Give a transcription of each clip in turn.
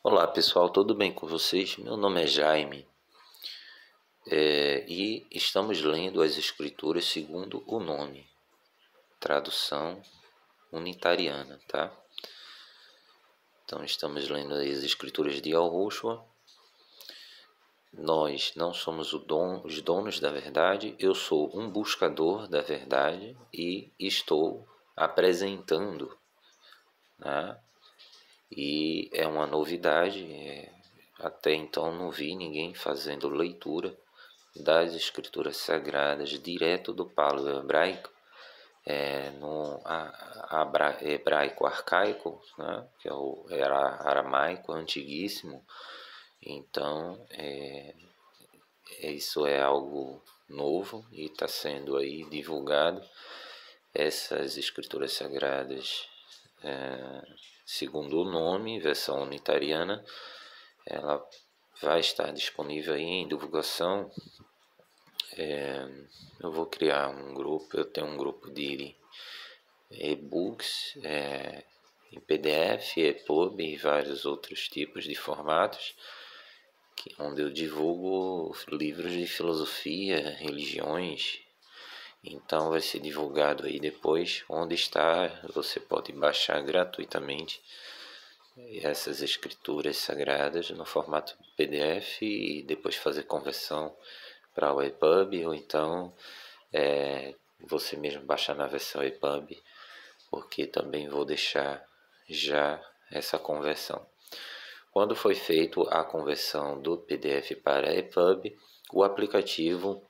Olá pessoal, tudo bem com vocês? Meu nome é Jaime e estamos lendo as Escrituras segundo o nome, tradução unitariana, tá? Então estamos lendo as Escrituras de Yahushua. Nós não somos os donos da verdade, eu sou um buscador da verdade e estou apresentando, né? E é uma novidade, até então não vi ninguém fazendo leitura das Escrituras Sagradas direto do palo hebraico, no hebraico arcaico, né, que era aramaico antiguíssimo. Então, isso é algo novo e está sendo aí divulgado. Essas Escrituras Sagradas, segundo o nome, versão unitariana, ela vai estar disponível aí em divulgação. Eu vou criar um grupo, eu tenho um grupo de e-books, em PDF, EPUB e vários outros tipos de formatos, onde eu divulgo livros de filosofia, religiões. Então vai ser divulgado aí depois, onde está, você pode baixar gratuitamente essas escrituras sagradas no formato PDF e depois fazer conversão para o EPUB, ou então você mesmo baixar na versão EPUB, porque também vou deixar já essa conversão. Quando foi feita a conversão do PDF para EPUB, o aplicativo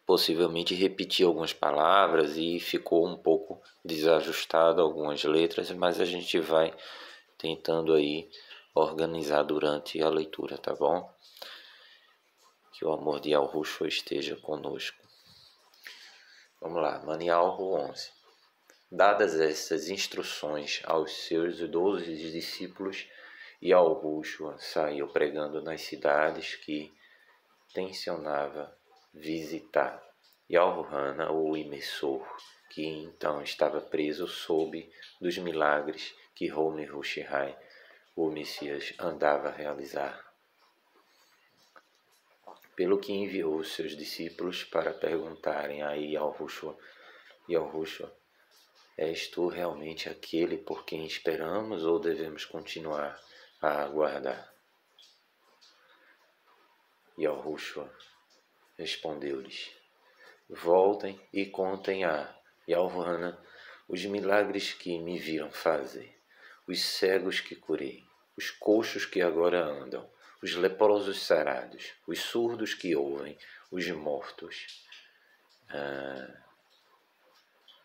possivelmente repetiu algumas palavras e ficou um pouco desajustado algumas letras, mas a gente vai tentando aí organizar durante a leitura, tá bom? Que o amor de Yahushua esteja conosco. Vamos lá, Manialro 11. Dadas estas instruções aos seus 12 discípulos, Yahushua saiu pregando nas cidades que tensionava visitar. Yahuhana, o imensor, que então estava preso sob dos milagres que Homer Hushai, o Messias, andava a realizar. Pelo que enviou os seus discípulos para perguntarem a Yahushua: Yahushua, és tu realmente aquele por quem esperamos ou devemos continuar a aguardar? Yahushua respondeu-lhes: voltem e contem a Yahuhana os milagres que me viram fazer, os cegos que curei, os coxos que agora andam, os leprosos sarados, os surdos que ouvem, os mortos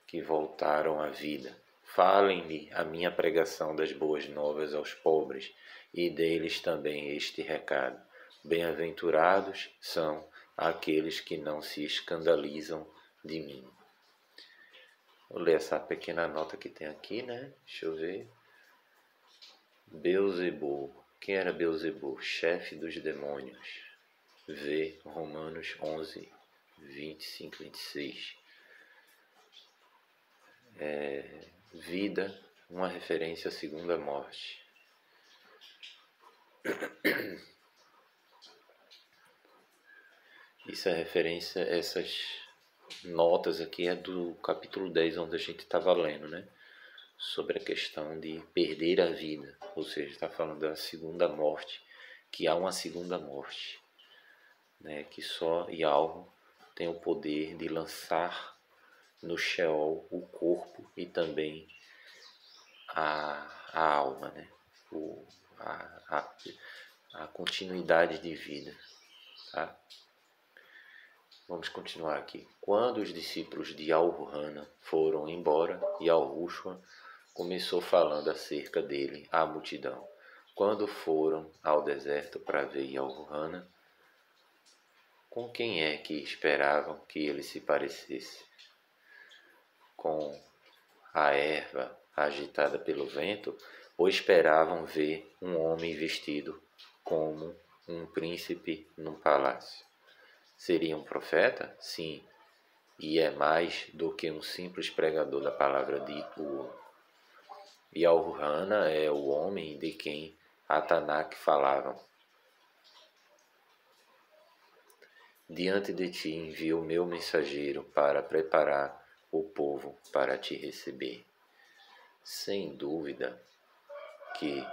que voltaram à vida. Falem-lhe a minha pregação das boas novas aos pobres e deles também este recado. Bem-aventurados são aqueles que não se escandalizam de mim. Vou ler essa pequena nota que tem aqui, né? Deixa eu ver. Beelzebul. Quem era Beelzebul? Chefe dos demônios. V. Romanos 11, 25, 26. Vida, uma referência à segunda morte. Isso é referência, essas notas aqui é do capítulo 10, onde a gente estava lendo, né? Sobre a questão de perder a vida, ou seja, está falando da segunda morte, que há uma segunda morte, né? Que só Yahweh tem o poder de lançar no Sheol o corpo e também a alma, né? A continuidade de vida, tá? Vamos continuar aqui. Quando os discípulos de Yahuhana foram embora, Yahushua começou falando acerca dele à multidão. Quando foram ao deserto para ver Yahuhana, com quem é que esperavam que ele se parecesse? Com a erva agitada pelo vento, ou esperavam ver um homem vestido como um príncipe num palácio? Seria um profeta? Sim, e é mais do que um simples pregador da palavra de Yahuwah. Yaurana é o homem de quem Atanak falavam. Diante de ti envio meu mensageiro para preparar o povo para te receber. Sem dúvida que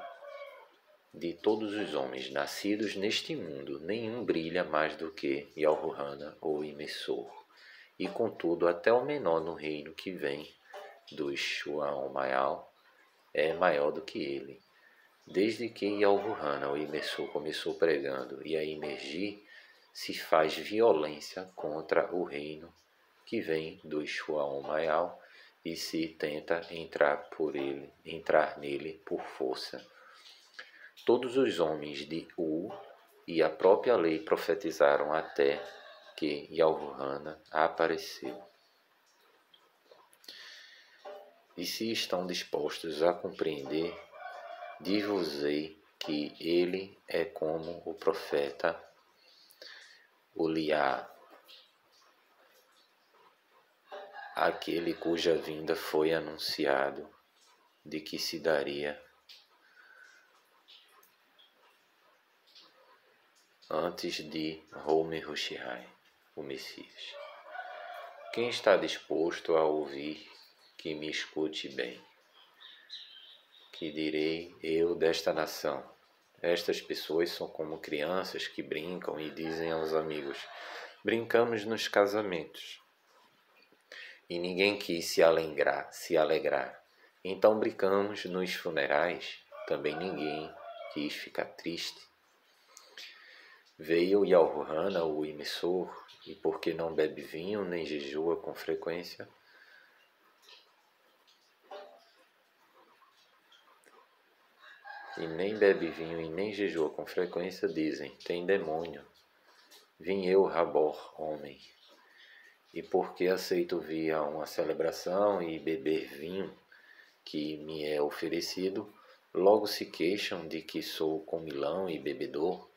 de todos os homens nascidos neste mundo, nenhum brilha mais do que Yaurana ou Imessor, e contudo até o menor no reino que vem do Xuaomayal é maior do que ele. Desde que Yaurana, o Imessor, começou pregando e a emergir, se faz violência contra o reino que vem do Xuaomayal e se tenta entrar nele por força. Todos os homens de U e a própria lei profetizaram até que Yaurana apareceu. E se estão dispostos a compreender, dir-vos-ei que ele é como o profeta Uliá, aquele cuja vinda foi anunciado de que se daria antes de Homer Hushai, o Messias. Quem está disposto a ouvir, que me escute bem. Que direi eu desta nação? Estas pessoas são como crianças que brincam e dizem aos amigos: brincamos nos casamentos. E ninguém quis se alegrar. Então brincamos nos funerais, também ninguém quis ficar triste. Veio Yaurana, o Imessor, e porque não bebe vinho nem jejua com frequência, dizem: tem demônio. Vim eu, Rabor, homem. E porque aceito vir a uma celebração e beber vinho que me é oferecido, logo se queixam de que sou comilão e bebedor,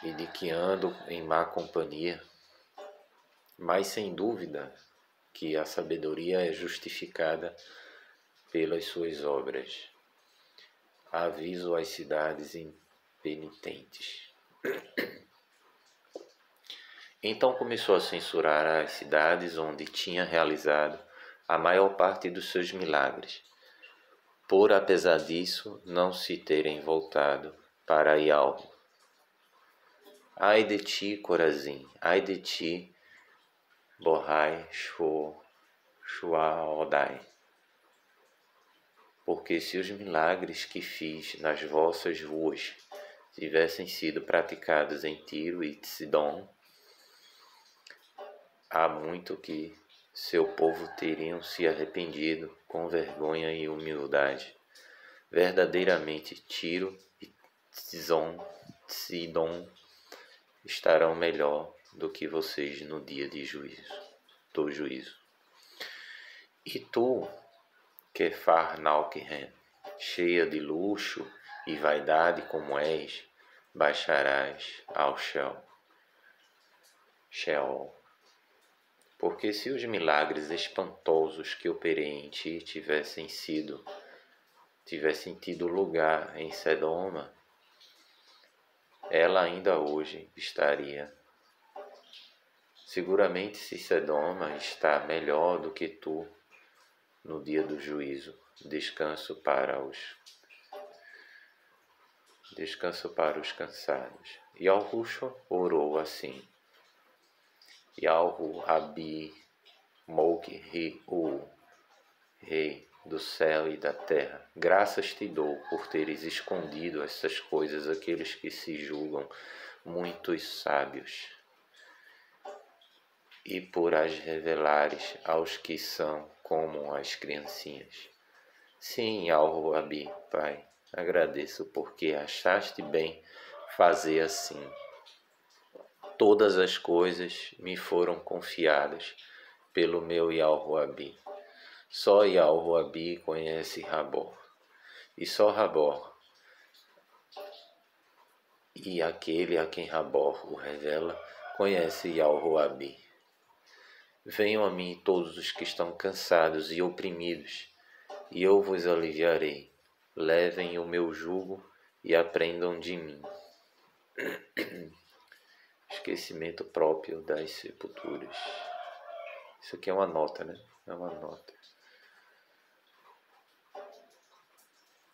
e de que ando em má companhia. Mas sem dúvida que a sabedoria é justificada pelas suas obras. Aviso às cidades impenitentes. Então começou a censurar as cidades onde tinha realizado a maior parte dos seus milagres, por apesar disso não se terem voltado para Ialro. Ai de ti, Corazim, ai de ti, Borrai Shuaodai, porque se os milagres que fiz nas vossas ruas tivessem sido praticados em Tiro e Sidom, há muito que seu povo teriam se arrependido com vergonha e humildade. Verdadeiramente Tiro e Sidom estarão melhor do que vocês no dia do juízo. E tu, Kefarnauquerem, cheia de luxo e vaidade como és, baixarás ao Sheol. Porque se os milagres espantosos que operei em ti tivessem tido lugar em Sedoma, ela ainda hoje estaria. Seguramente se Sedoma está melhor do que tu no dia do juízo, descanso para os cansados. Yahushua orou assim: Yahu Abi Mokhi U, Rei do céu e da terra, graças te dou por teres escondido essas coisas àqueles que se julgam muitos sábios, e por as revelares aos que são como as criancinhas. Sim, Yahu Abi, Pai, agradeço porque achaste bem fazer assim. Todas as coisas me foram confiadas pelo meu Yahu-Abi. Só Yahu-Abi conhece Rabor. E só Rabor, e aquele a quem Rabor o revela, conhece Yahu-Abi. Venham a mim todos os que estão cansados e oprimidos, e eu vos aliviarei. Levem o meu jugo e aprendam de mim. Esquecimento próprio das sepulturas. Isso aqui é uma nota, né? É uma nota.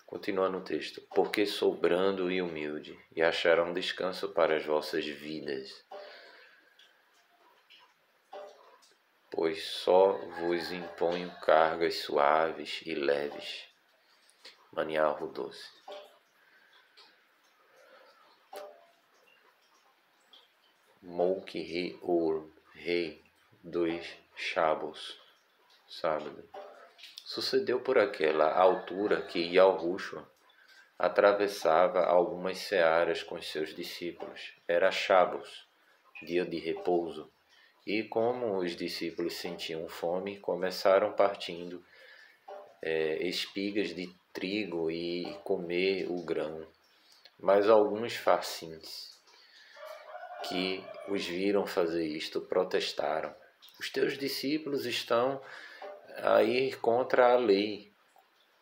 Continuando o texto. Porque sou brando e humilde, e acharão descanso para as vossas vidas. Pois só vos imponho cargas suaves e leves. Maniarro 12. Mouki-Ur, rei dos Chabos, sábado. Sucedeu por aquela altura que Yalhushua atravessava algumas searas com seus discípulos. Era Chabos, dia de repouso, e como os discípulos sentiam fome, começaram partindo espigas de trigo e comer o grão. Mas alguns farcins que os viram fazer isto protestaram. Os teus discípulos estão a ir contra a lei,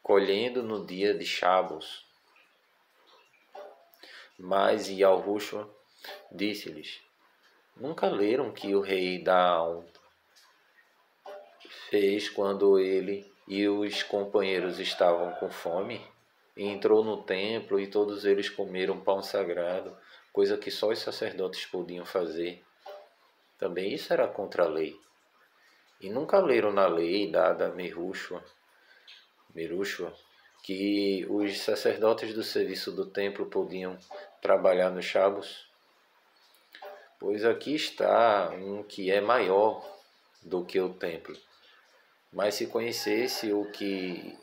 colhendo no dia de Chabos. Mas Yalhushua disse-lhes: nunca leram que o rei Daom fez quando ele e os companheiros estavam com fome? E entrou no templo e todos eles comeram pão sagrado, coisa que só os sacerdotes podiam fazer. Também isso era contra a lei. E nunca leram na lei dada a Merushua, que os sacerdotes do serviço do templo podiam trabalhar nos Chabos? Pois aqui está um que é maior do que o templo. Mas se conhecesse o que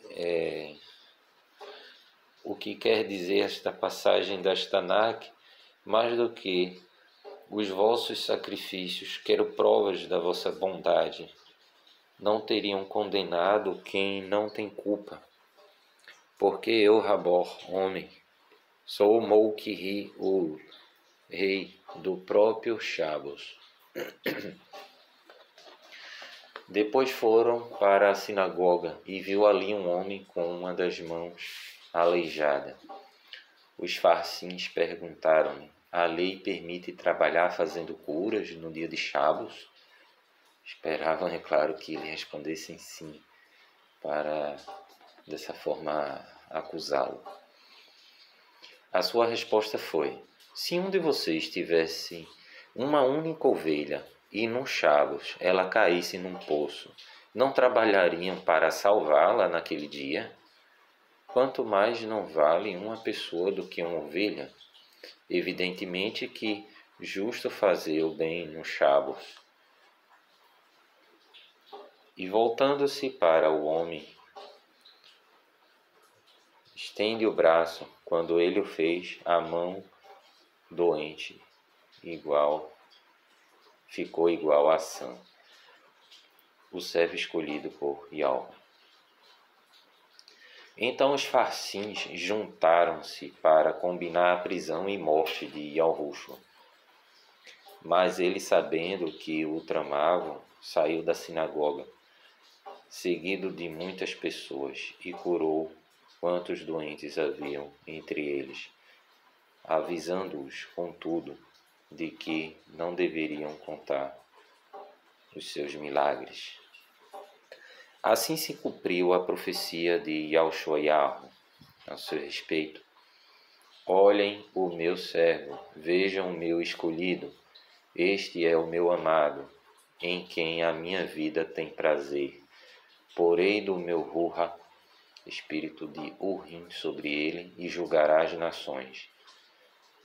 quer dizer esta passagem da Tanakh, mais do que os vossos sacrifícios, quero provas da vossa bondade, não teriam condenado quem não tem culpa. Porque eu, Rabor, homem, sou o Mouki-Ur, rei do próprio Chabos. Depois foram para a sinagoga e viu ali um homem com uma das mãos aleijada. Os farcins perguntaram-lhe: a lei permite trabalhar fazendo curas no dia de Chabos? Esperavam, é claro, que ele respondesse sim, para dessa forma acusá-lo. A sua resposta foi: se um de vocês tivesse uma única ovelha e no Chabos ela caísse num poço, não trabalhariam para salvá-la naquele dia? Quanto mais não vale uma pessoa do que uma ovelha? Evidentemente que justo fazer o bem no Chabos. E voltando-se para o homem, estende o braço. Quando ele o fez, a mão doente ficou igual a sã. O servo escolhido por Yahweh. Então os farcins juntaram-se para combinar a prisão e morte de Yalhushua. Mas ele, sabendo que o tramavam, saiu da sinagoga, seguido de muitas pessoas, e curou quantos doentes haviam entre eles, avisando-os, contudo, de que não deveriam contar os seus milagres. Assim se cumpriu a profecia de Yahushuayahu a seu respeito. Olhem o meu servo, vejam o meu escolhido, este é o meu amado, em quem a minha vida tem prazer. Porei do meu Ruha, espírito de Urim, sobre ele, e julgará as nações.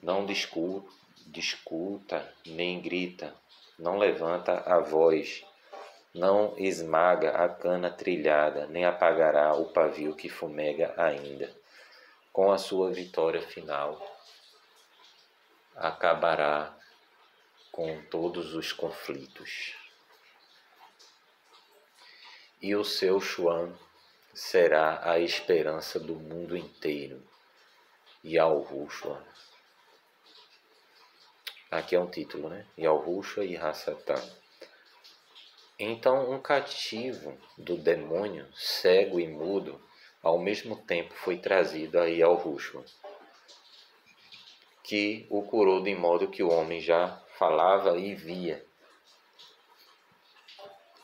Não discuta, nem grita, não levanta a voz, não esmaga a cana trilhada, nem apagará o pavio que fumega ainda. Com a sua vitória final, acabará com todos os conflitos. E o seu Shuan será a esperança do mundo inteiro. Yalhushua. Aqui é um título, né? Yalhushua e Hassatan. Então um cativo do demônio, cego e mudo, ao mesmo tempo foi trazido a Yahushua, que o curou de modo que o homem já falava e via.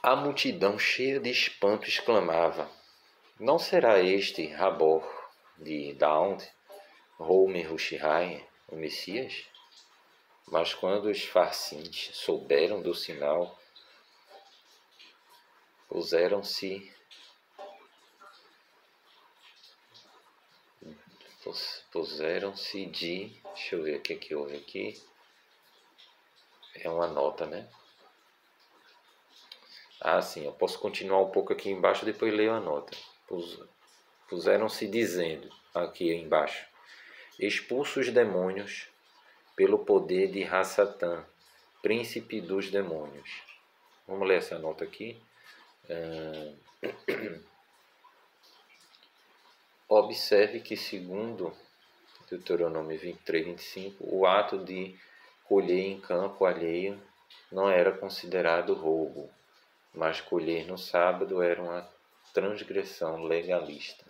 A multidão, cheia de espanto, exclamava: não será este Rabor de Daund, Homer Hushai, o Messias? Mas quando os farcins souberam do sinal, puseram-se de... Deixa eu ver o que houve aqui. É uma nota, né? Ah, sim, eu posso continuar um pouco aqui embaixo, depois leio a nota. Puseram-se dizendo, aqui embaixo: expulsa os demônios pelo poder de Hassatan, príncipe dos demônios. Vamos ler essa nota aqui. Observe que, segundo Deuteronômio 23, 25, o ato de colher em campo alheio não era considerado roubo, mas colher no sábado era uma transgressão legalista.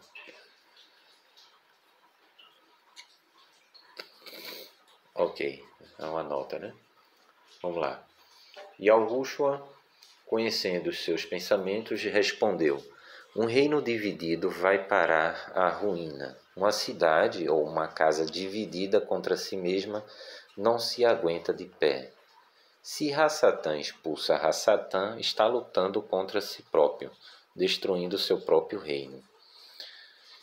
Ok, é uma nota, né? Vamos lá. Yahushua, conhecendo os seus pensamentos, respondeu: um reino dividido vai parar à ruína. Uma cidade ou uma casa dividida contra si mesma não se aguenta de pé. Se Hassatan expulsa Hassatan, está lutando contra si próprio, destruindo seu próprio reino.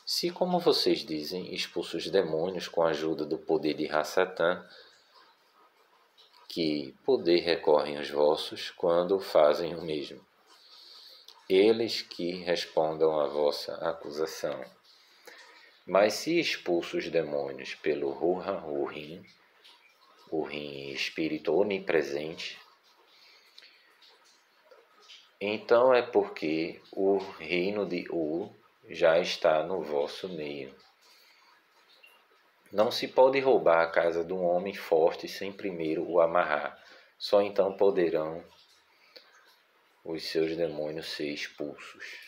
Se, como vocês dizem, expulsa os demônios com a ajuda do poder de Hassatan, que poder recorrem os vossos quando fazem o mesmo? Eles que respondam à vossa acusação. Mas se expulso os demônios pelo Ruha, o Rim espírito onipresente, então é porque o reino de U já está no vosso meio. Não se pode roubar a casa de um homem forte sem primeiro o amarrar. Só então poderão os seus demônios ser expulsos.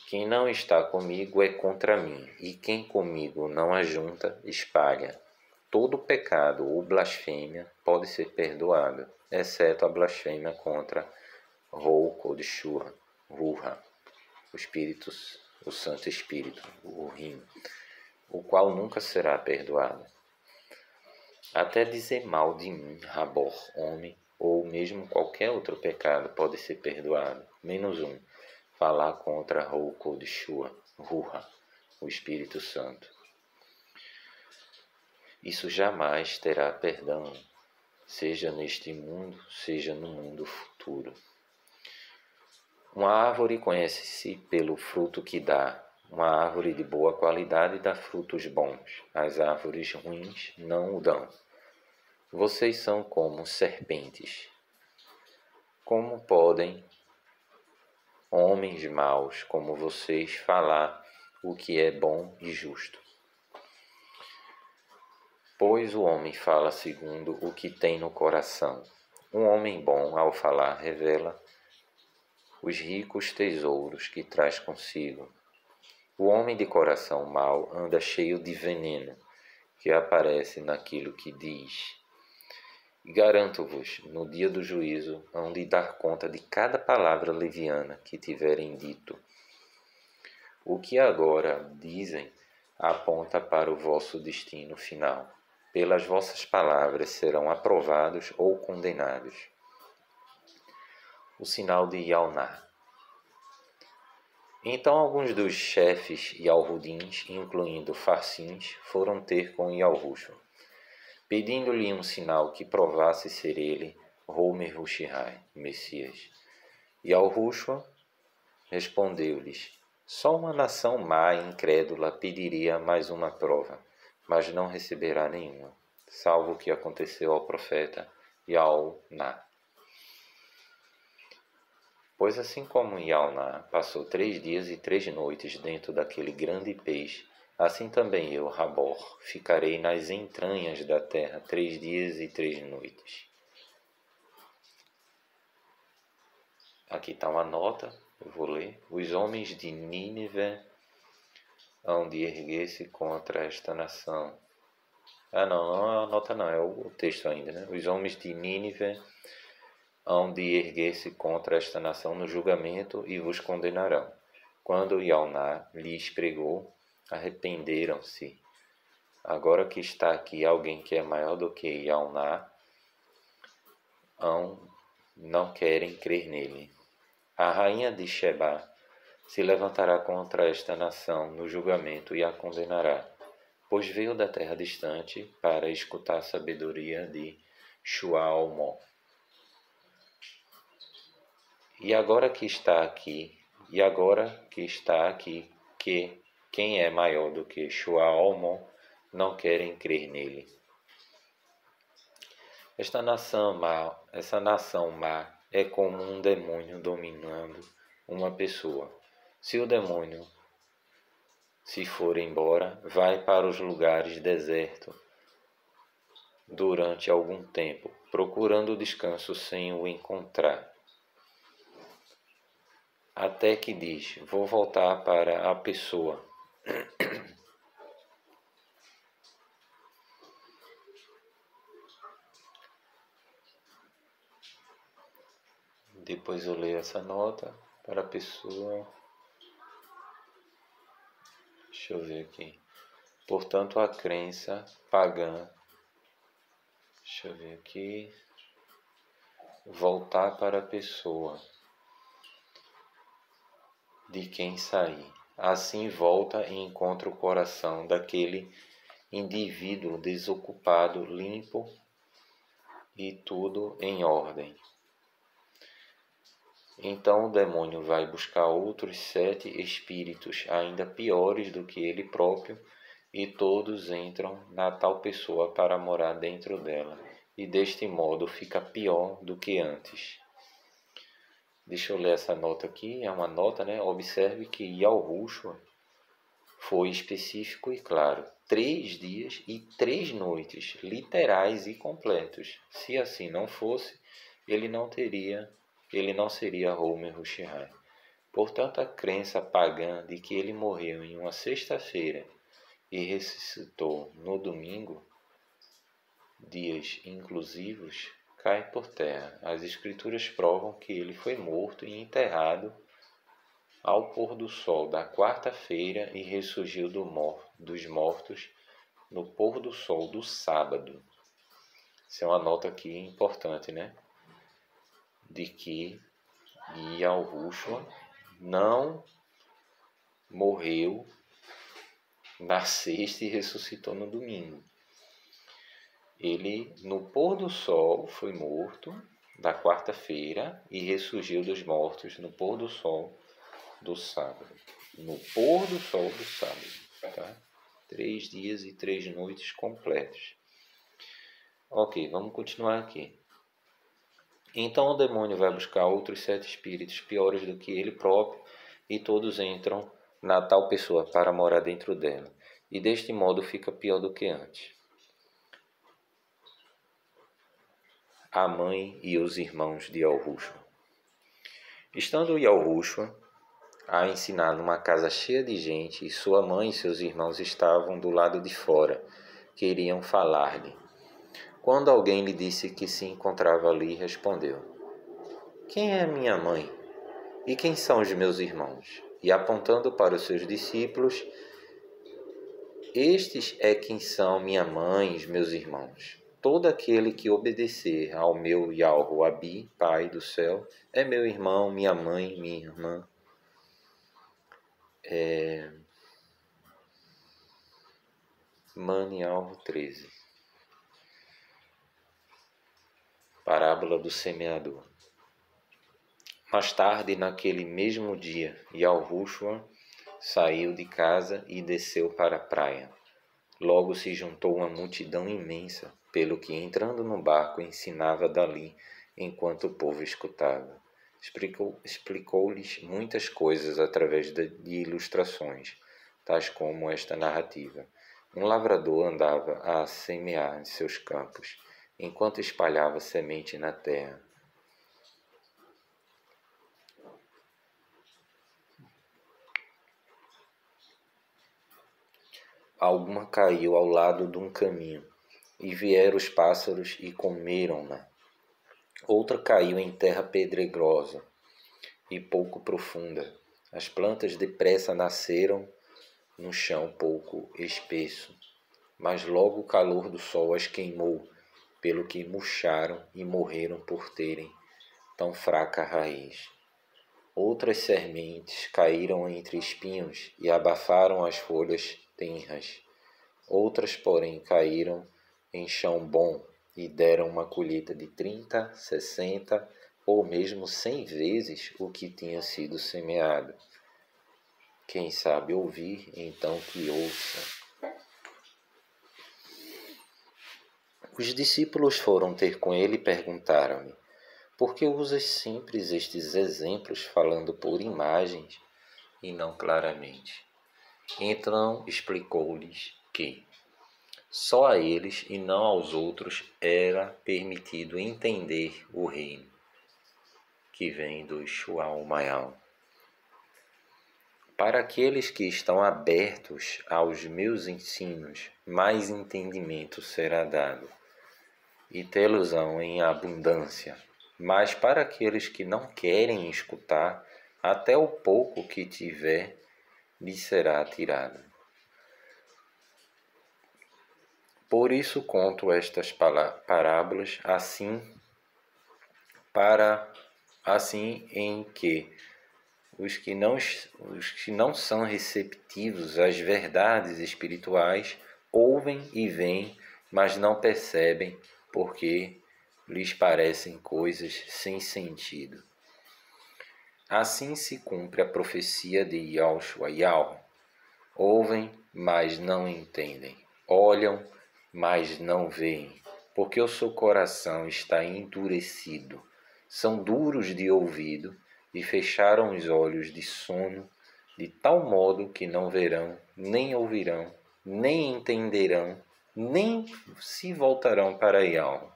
Quem não está comigo é contra mim, e quem comigo não ajunta, espalha. Todo pecado ou blasfêmia pode ser perdoado, exceto a blasfêmia contra Ruha, o Santo Espírito, o Rim, o qual nunca será perdoado. Até dizer mal de mim, Rabor, homem, ou mesmo qualquer outro pecado pode ser perdoado, menos um: falar contra Ruha, o Espírito Santo. Isso jamais terá perdão, seja neste mundo, seja no mundo futuro. Uma árvore conhece-se pelo fruto que dá. Uma árvore de boa qualidade dá frutos bons. As árvores ruins não o dão. Vocês são como serpentes. Como podem homens maus como vocês falar o que é bom e justo? Pois o homem fala segundo o que tem no coração. Um homem bom, ao falar, revela os ricos tesouros que traz consigo. O homem de coração mau anda cheio de veneno, que aparece naquilo que diz. E garanto-vos, no dia do juízo, hão de dar conta de cada palavra leviana que tiverem dito. O que agora dizem aponta para o vosso destino final. Pelas vossas palavras serão aprovados ou condenados. O sinal de Yauná. Então alguns dos chefes Yalhudins, incluindo Farcins, foram ter com Yahushua, pedindo-lhe um sinal que provasse ser ele Homer Hushai, Messias. Yahushua respondeu-lhes: só uma nação má e incrédula pediria mais uma prova, mas não receberá nenhuma, salvo o que aconteceu ao profeta Yauná. Pois assim como Yauná passou 3 dias e 3 noites dentro daquele grande peixe, assim também eu, Rabor, ficarei nas entranhas da terra 3 dias e 3 noites. Aqui está uma nota, Eu vou ler. Os homens de Nínive hão de erguer-se contra esta nação. Não é a nota não, é o texto ainda, né? Os homens de Nínive hão de erguer-se contra esta nação no julgamento e vos condenarão. Quando Yauná lhes pregou, arrependeram-se. Agora que está aqui alguém que é maior do que Yauná, não querem crer nele. A rainha de Sheba se levantará contra esta nação no julgamento e a condenará, pois veio da terra distante para escutar a sabedoria de Shualmon. E agora que está aqui, que quem é maior do que Shualmon não querem crer nele. Essa nação má é como um demônio dominando uma pessoa. Se o demônio se for embora, vai para os lugares desertos durante algum tempo, procurando descanso sem o encontrar. Até que diz, vou voltar para a pessoa. Depois eu leio essa nota para a pessoa. Deixa eu ver aqui. Portanto, a crença pagã. Deixa eu ver aqui. Voltar para a pessoa de quem sair. Assim volta e encontra o coração daquele indivíduo desocupado, limpo e tudo em ordem. Então o demônio vai buscar outros 7 espíritos ainda piores do que ele próprio, e todos entram na tal pessoa para morar dentro dela, e deste modo fica pior do que antes. Deixa eu ler essa nota aqui, é uma nota, né? Observe que Yahushua foi específico e claro. 3 dias e 3 noites, literais e completos. Se assim não fosse, ele não seria Homer Hushai. Portanto, a crença pagã de que ele morreu em uma sexta-feira e ressuscitou no domingo, dias inclusivos, cai por terra. As escrituras provam que ele foi morto e enterrado ao pôr do sol da quarta-feira e ressurgiu dos mortos no pôr do sol do sábado. Isso é uma nota aqui importante, né? De que Yahushua não morreu na sexta e ressuscitou no domingo. Ele, no pôr do sol, foi morto da quarta-feira e ressurgiu dos mortos no pôr do sol do sábado. No pôr do sol do sábado. Tá? 3 dias e 3 noites completos. Ok, vamos continuar aqui. Então o demônio vai buscar outros 7 espíritos piores do que ele próprio, e todos entram na tal pessoa para morar dentro dela. E deste modo fica pior do que antes. A mãe e os irmãos de Yahushua. Estando Yahushua a ensinar numa casa cheia de gente, e sua mãe e seus irmãos estavam do lado de fora, queriam falar-lhe. Quando alguém lhe disse que se encontrava ali, respondeu: Quem é minha mãe? E quem são os meus irmãos? E apontando para os seus discípulos, estes é quem são minha mãe e meus irmãos. Todo aquele que obedecer ao meu Yahuwah, Pai do céu, é meu irmão, minha mãe, minha irmã. Manial 13. Parábola do semeador. Mais tarde, naquele mesmo dia, Yahushua saiu de casa e desceu para a praia. Logo se juntou uma multidão imensa, pelo que, entrando no barco, ensinava dali, enquanto o povo escutava. Explicou-lhes muitas coisas através de ilustrações, tais como esta narrativa. Um lavrador andava a semear em seus campos, enquanto espalhava semente na terra. alguma caiu ao lado de um caminho, e vieram os pássaros e comeram-na. Outra caiu em terra pedregosa e pouco profunda. As plantas depressa nasceram no chão pouco espesso, mas logo o calor do sol as queimou, pelo que murcharam e morreram por terem tão fraca raiz. Outras sementes caíram entre espinhos e abafaram as folhas tenras. Outras, porém, caíram em chão bom e deram uma colheita de 30, 60 ou mesmo 100 vezes o que tinha sido semeado. Quem sabe ouvir, então que ouça. Os discípulos foram ter com ele e perguntaram-lhe: por que usas sempre estes exemplos falando por imagens e não claramente? Então explicou-lhes que só a eles e não aos outros era permitido entender o reino, que vem do Shual Mayal. Para aqueles que estão abertos aos meus ensinos, mais entendimento será dado, e tê-los-ão em abundância. Mas para aqueles que não querem escutar, até o pouco que tiver lhes será tirado. Por isso conto estas parábolas assim em que os que não são receptivos às verdades espirituais ouvem e veem, mas não percebem, porque lhes parecem coisas sem sentido. Assim se cumpre a profecia de Yahushua Yahweh. Ouvem, mas não entendem. Olham, mas não veem, porque o seu coração está endurecido. São duros de ouvido e fecharam os olhos de sono, de tal modo que não verão, nem ouvirão, nem entenderão, nem se voltarão para Yahweh,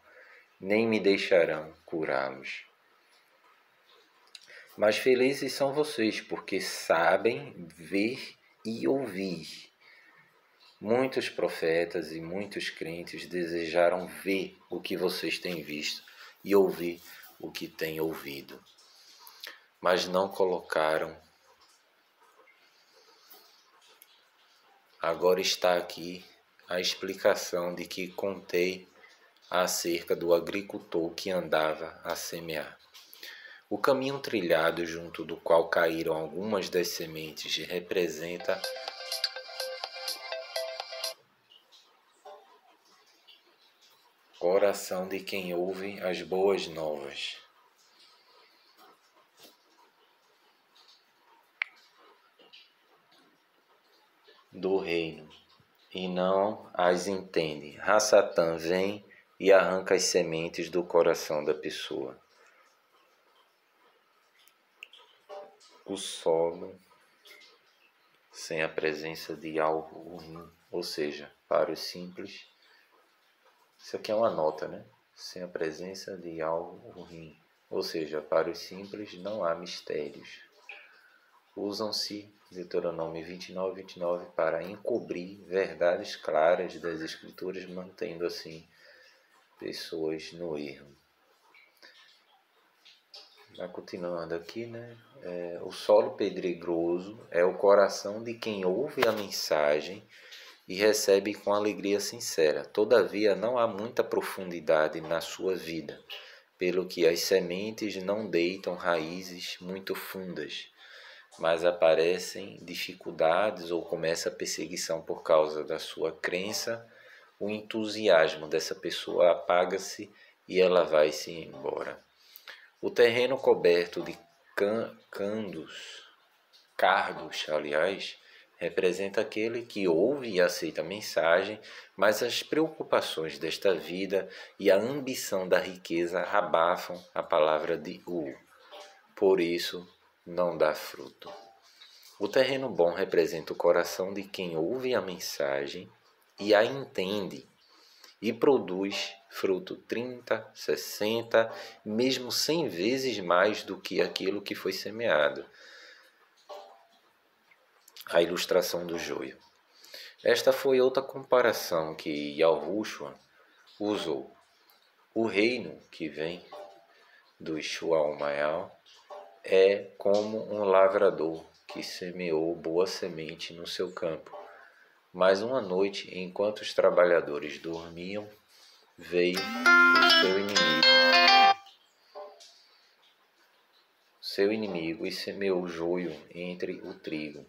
nem me deixarão curá-los. Mas felizes são vocês, porque sabem ver e ouvir. Muitos profetas e muitos crentes desejaram ver o que vocês têm visto e ouvir o que têm ouvido, mas não colocaram. Agora está aqui a explicação de que contei acerca do agricultor que andava a semear. O caminho trilhado junto do qual caíram algumas das sementes representa o coração de quem ouve as boas novas. Do reino, e não as entende. Satã vem e arranca as sementes do coração da pessoa. O solo sem a presença de algo ruim, ou seja, para os simples, isso aqui é uma nota, né? Sem a presença de algo ruim, ou seja, para os simples não há mistérios. Usam-se Deuteronômio 29, 29 para encobrir verdades claras das Escrituras, mantendo assim pessoas no erro. Continuando aqui, né? O solo pedregoso é o coração de quem ouve a mensagem e recebe com alegria sincera. Todavia, não há muita profundidade na sua vida, pelo que as sementes não deitam raízes muito fundas, mas aparecem dificuldades ou começa a perseguição por causa da sua crença. O entusiasmo dessa pessoa apaga-se e ela vai-se embora. O terreno coberto de cardos, representa aquele que ouve e aceita a mensagem, mas as preocupações desta vida e a ambição da riqueza abafam a palavra de por isso não dá fruto. O terreno bom representa o coração de quem ouve a mensagem e a entende e produz fruto 30, 60, mesmo 100 vezes mais do que aquilo que foi semeado. A ilustração do joio. Esta foi outra comparação que Yahushua usou. O reino que vem do Shual-Mayal é como um lavrador que semeou boa semente no seu campo. Mas uma noite, enquanto os trabalhadores dormiam, veio seu inimigo e semeou joio entre o trigo.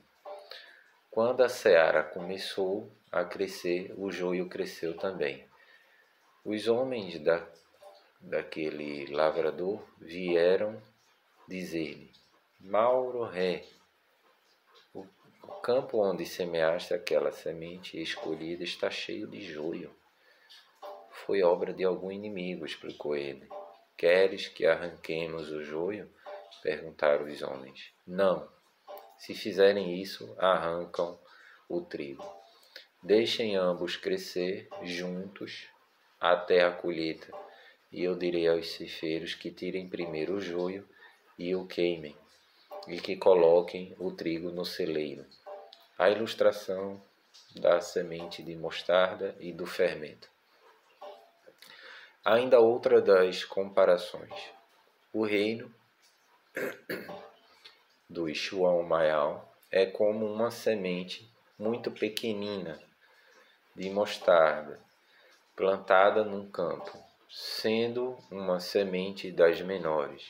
Quando a seara começou a crescer, o joio cresceu também. Os homens daquele lavrador vieram dizer-lhe: Mauro ré, o campo onde semeaste aquela semente escolhida está cheio de joio. Foi obra de algum inimigo, explicou ele. Queres que arranquemos o joio? Perguntaram os homens. Não. Se fizerem isso, arrancam o trigo. Deixem ambos crescer juntos até a colheita, e eu direi aos ceifeiros que tirem primeiro o joio e o queimem, e que coloquem o trigo no celeiro. A ilustração da semente de mostarda e do fermento. Ainda outra das comparações. O reino do Shual-Mayal é como uma semente muito pequenina de mostarda, plantada num campo, sendo uma semente das menores.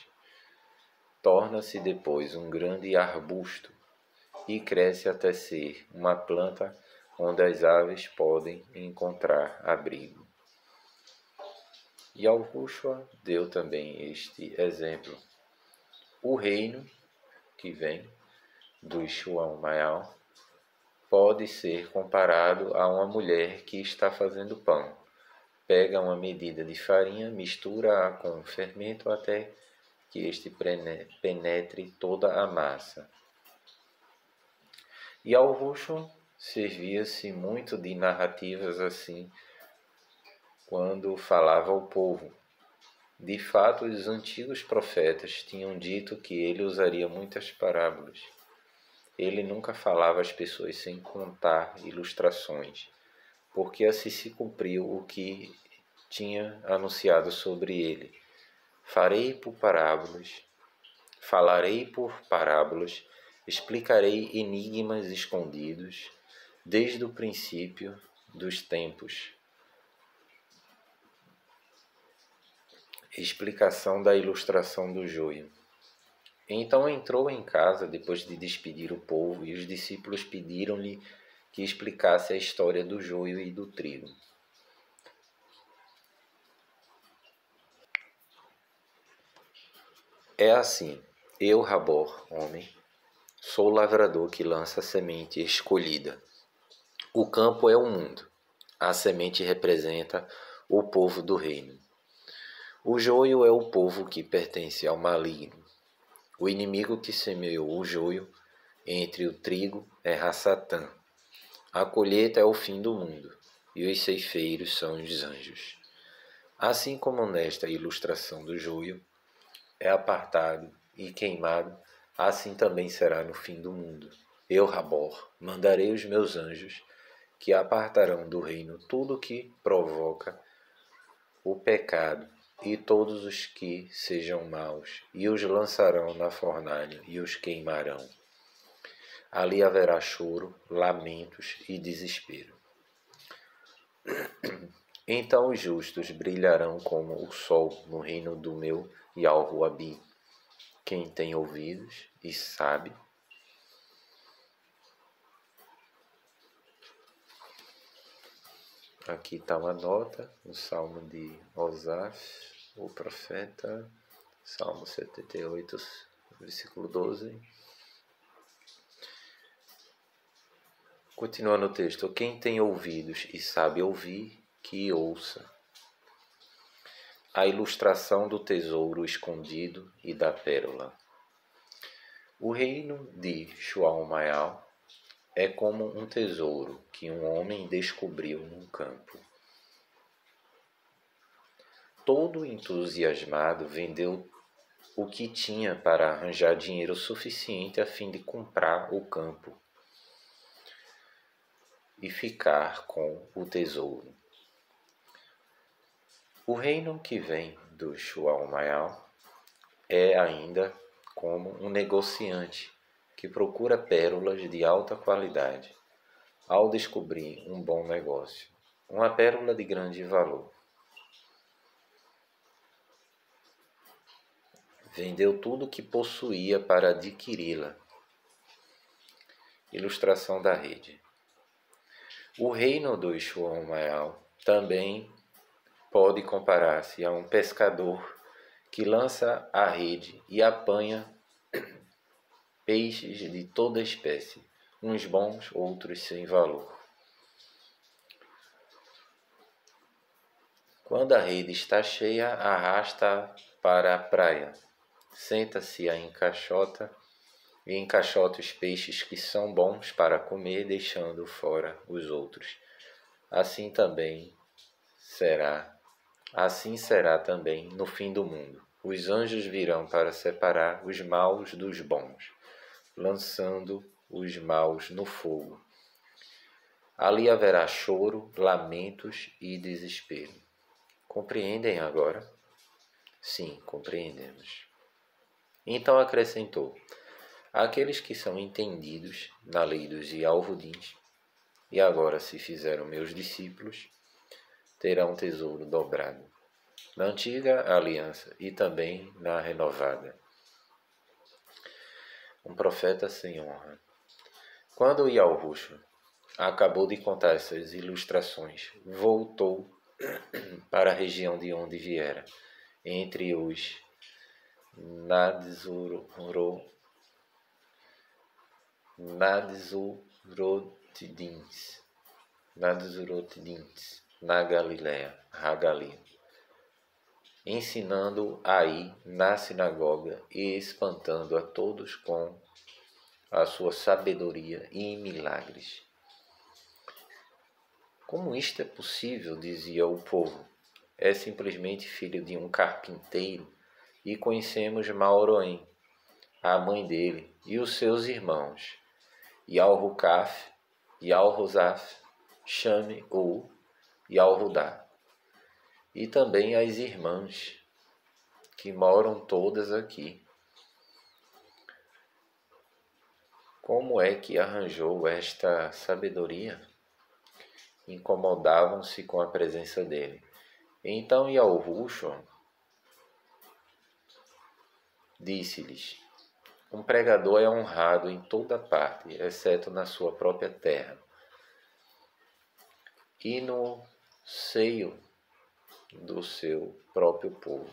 Torna-se depois um grande arbusto e cresce até ser uma planta onde as aves podem encontrar abrigo. Yahushua deu também este exemplo. O reino que vem do Shual-Mayal pode ser comparado a uma mulher que está fazendo pão. Pega uma medida de farinha, mistura-a com fermento até que este penetre toda a massa. Yahushua servia-se muito de narrativas assim quando falava ao povo. De fato, os antigos profetas tinham dito que ele usaria muitas parábolas. Ele nunca falava às pessoas sem contar ilustrações, porque assim se cumpriu o que tinha anunciado sobre ele. Falarei por parábolas, explicarei enigmas escondidos desde o princípio dos tempos. Explicação da ilustração do joio. Então entrou em casa depois de despedir o povo, e os discípulos pediram-lhe que explicasse a história do joio e do trigo. É assim, eu, Rabor, homem, sou o lavrador que lança a semente escolhida. O campo é o mundo. A semente representa o povo do reino. O joio é o povo que pertence ao maligno. O inimigo que semeou o joio entre o trigo é Hassatã. A colheita é o fim do mundo, e os ceifeiros são os anjos. Assim como nesta ilustração do joio é apartado e queimado, assim também será no fim do mundo. Eu, Rabor, mandarei os meus anjos, que apartarão do reino tudo que provoca o pecado, e todos os que sejam maus, e os lançarão na fornalha e os queimarão. Ali haverá choro, lamentos e desespero. Então os justos brilharão como o sol no reino do meu Yahuabi. Quem tem ouvidos e sabe, aqui está uma nota, o Salmo de Osaf, o profeta, Salmo 78, versículo 12. Continuando o texto, quem tem ouvidos e sabe ouvir, que ouça. A ilustração do tesouro escondido e da pérola. O reino de Shual-Mayal é como um tesouro que um homem descobriu num campo. Todo entusiasmado vendeu o que tinha para arranjar dinheiro suficiente a fim de comprar o campo. e ficar com o tesouro. O reino que vem do Xuaumayao é ainda como um negociante que procura pérolas de alta qualidade ao descobrir um bom negócio, uma pérola de grande valor. Vendeu tudo o que possuía para adquiri-la. Ilustração da rede. O reino do Xuaumayao também pode comparar-se a um pescador que lança a rede e apanha peixes de toda espécie, uns bons, outros sem valor. Quando a rede está cheia, arrasta-a para a praia. Senta-se a encaixota e encaixota os peixes que são bons para comer, deixando fora os outros. Assim será também no fim do mundo. Os anjos virão para separar os maus dos bons, lançando os maus no fogo. Ali haverá choro, lamentos e desespero. Compreendem agora? Sim, compreendemos. Então acrescentou: aqueles que são entendidos na lei dos Yalhudins e agora se fizeram meus discípulos, terão tesouro dobrado, na antiga aliança e também na renovada. Um profeta sem honra. Quando o Yalhushu acabou de contar essas ilustrações, voltou para a região de onde viera, entre os Nadzurotidins, na Galiléia, Hagali, ensinando aí na sinagoga e espantando a todos com a sua sabedoria e milagres. Como isto é possível, dizia o povo. É simplesmente filho de um carpinteiro e conhecemos Mauroém, a mãe dele, e os seus irmãos, Yalhukaf, Yalhuzaf, Shame-U, Yalhudá, e também as irmãs, que moram todas aqui. Como é que arranjou esta sabedoria? Incomodavam-se com a presença dele. Então Yalhushu disse-lhes: um pregador é honrado em toda parte, exceto na sua própria terra e no seio do seu próprio povo.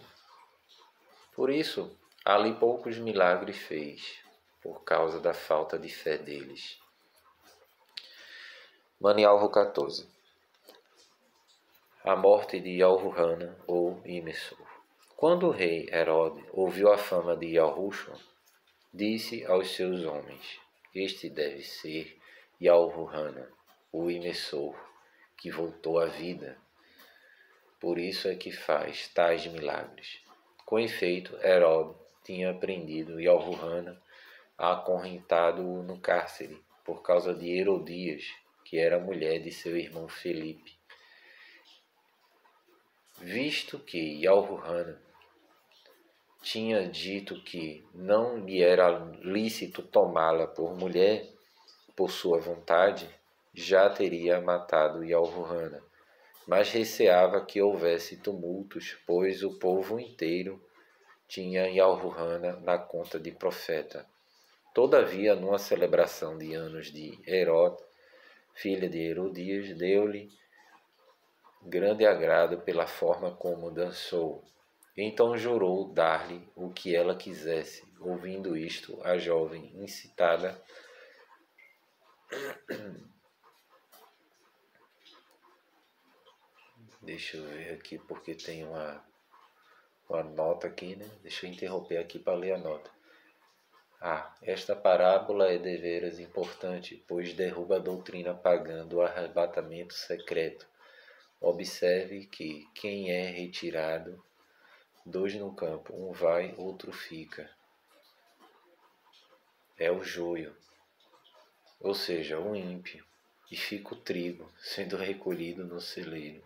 Por isso, ali poucos milagres fez, por causa da falta de fé deles. Manialvo 14. A morte de Yalhurrana ou Imessor. Quando o rei Herode ouviu a fama de Yalhushu, disse aos seus homens: este deve ser Yalhurrana, o Imessor, que voltou à vida. Por isso é que faz tais milagres. Com efeito, Herode tinha prendido Yalhurrana, acorrentado-o no cárcere, por causa de Herodias, que era mulher de seu irmão Felipe. Visto que Yalhurrana tinha dito que não lhe era lícito tomá-la por mulher, por sua vontade, já teria matado Yalhurrana, mas receava que houvesse tumultos, pois o povo inteiro tinha Yalhurrana na conta de profeta. Todavia, numa celebração de anos de Herode, filha de Herodias, deu-lhe grande agrado pela forma como dançou. Então jurou dar-lhe o que ela quisesse. Ouvindo isto, a jovem, incitada, deixa eu ver aqui porque tem uma nota aqui, né? Deixa eu interromper aqui para ler a nota. Esta parábola é deveras importante, pois derruba a doutrina pagã do arrebatamento secreto. Observe que quem é retirado, dois no campo, um vai, outro fica. É o joio, ou seja, o ímpio. e fica o trigo sendo recolhido no celeiro.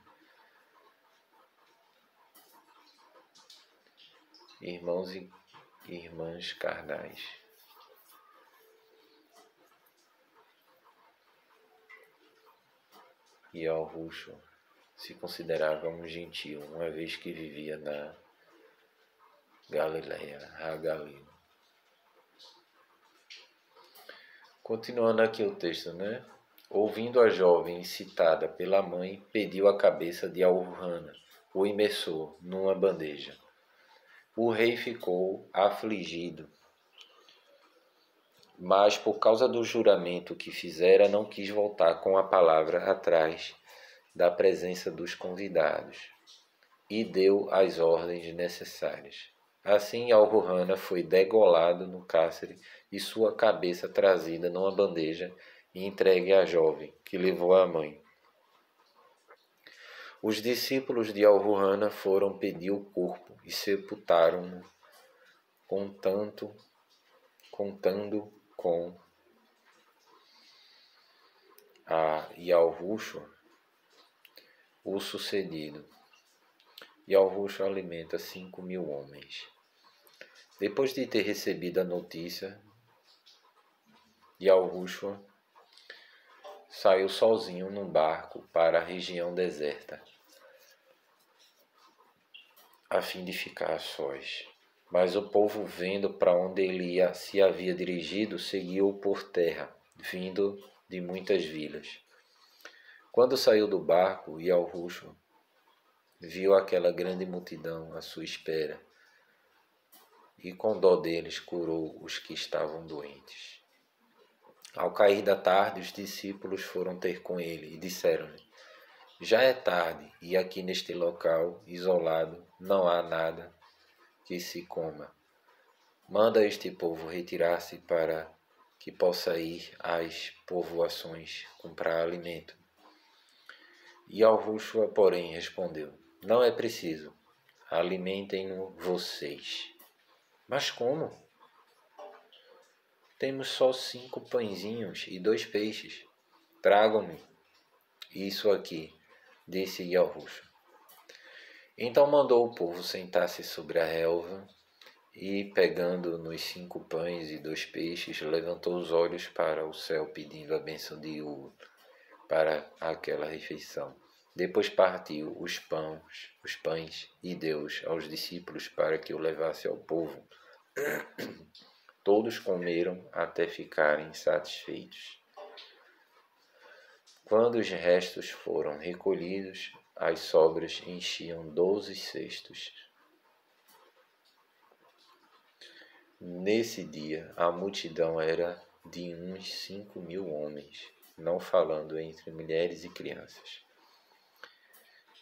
Irmãos e irmãs carnais, Yahushua se considerava um gentio, uma vez que vivia na Galileia, a Galil. Continuando aqui o texto, né? Ouvindo a jovem incitada pela mãe, pediu a cabeça de Alrana, o imersor, numa bandeja. O rei ficou afligido, mas por causa do juramento que fizera, não quis voltar com a palavra atrás da presença dos convidados, e deu as ordens necessárias. Assim, Alrana foi degolado no cárcere e sua cabeça trazida numa bandeja e entregue à jovem, que levou a mãe. Os discípulos de Alrana foram pedir o corpo e sepultaram-no, contando com a Yahushua o sucedido. Yahushua alimenta 5.000 homens. Depois de ter recebido a notícia, Yahushua saiu sozinho num barco para a região deserta, a fim de ficar a sós. Mas o povo, vendo para onde ele se havia dirigido, seguiu-o por terra, vindo de muitas vilas. Quando saiu do barco, Yahushua viu aquela grande multidão à sua espera, e com dó deles curou os que estavam doentes. Ao cair da tarde, os discípulos foram ter com ele e disseram-lhe: já é tarde, e aqui neste local isolado não há nada que se coma. Manda este povo retirar-se para que possa ir às povoações comprar alimento. E Yahushua, porém, respondeu: não é preciso, alimentem-no vocês. Mas como? Temos só 5 pãezinhos e 2 peixes. Tragam-me isso aqui, disse Yahushua. Então mandou o povo sentar-se sobre a relva e, pegando nos 5 pães e 2 peixes, levantou os olhos para o céu, pedindo a bênção de Yahuwah para aquela refeição. Depois partiu os pães e deu-os aos discípulos para que o levasse ao povo. Todos comeram até ficarem satisfeitos. Quando os restos foram recolhidos, as sobras enchiam 12 cestos. Nesse dia, a multidão era de uns 5.000 homens, não falando entre mulheres e crianças.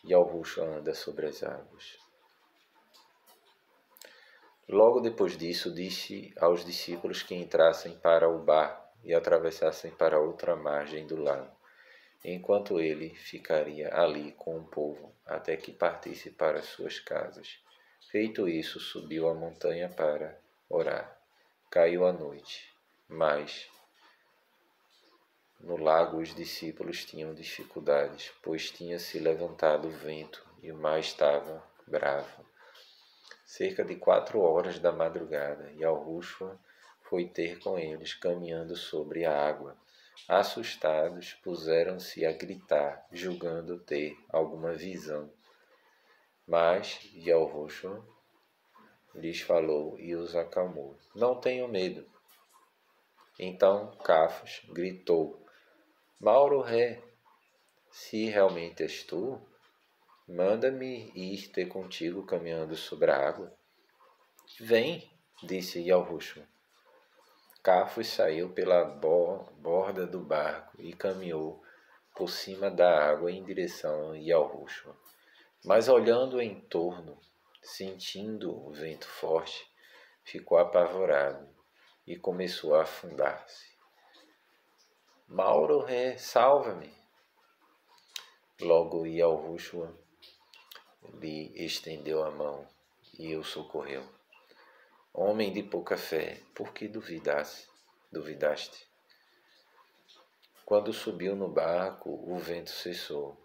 Yahushua anda sobre as águas. Logo depois disso, disse aos discípulos que entrassem para o barco e atravessassem para outra margem do lago, enquanto ele ficaria ali com o povo, até que partisse para suas casas. Feito isso, subiu a montanha para orar. Caiu a noite, mas no lago os discípulos tinham dificuldades, pois tinha se levantado o vento e o mar estava bravo. Cerca de 4 horas da madrugada, Yahushua foi ter com eles, caminhando sobre a água. Assustados, puseram-se a gritar, julgando ter alguma visão. Mas Yahushua lhes falou e os acalmou. Não tenham medo. Então Cafos gritou: Mauro Ré, se realmente és tu, manda-me ir ter contigo caminhando sobre a água. Vem, disse Yahushua. Cafos saiu pela borda do barco e caminhou por cima da água em direção a Yahushua. Mas olhando em torno, sentindo o vento forte, ficou apavorado e começou a afundar-se. Mauro Ré, salva-me! Logo Yahushua lhe estendeu a mão e o socorreu. Homem de pouca fé, por que duvidaste? Quando subiu no barco, o vento cessou,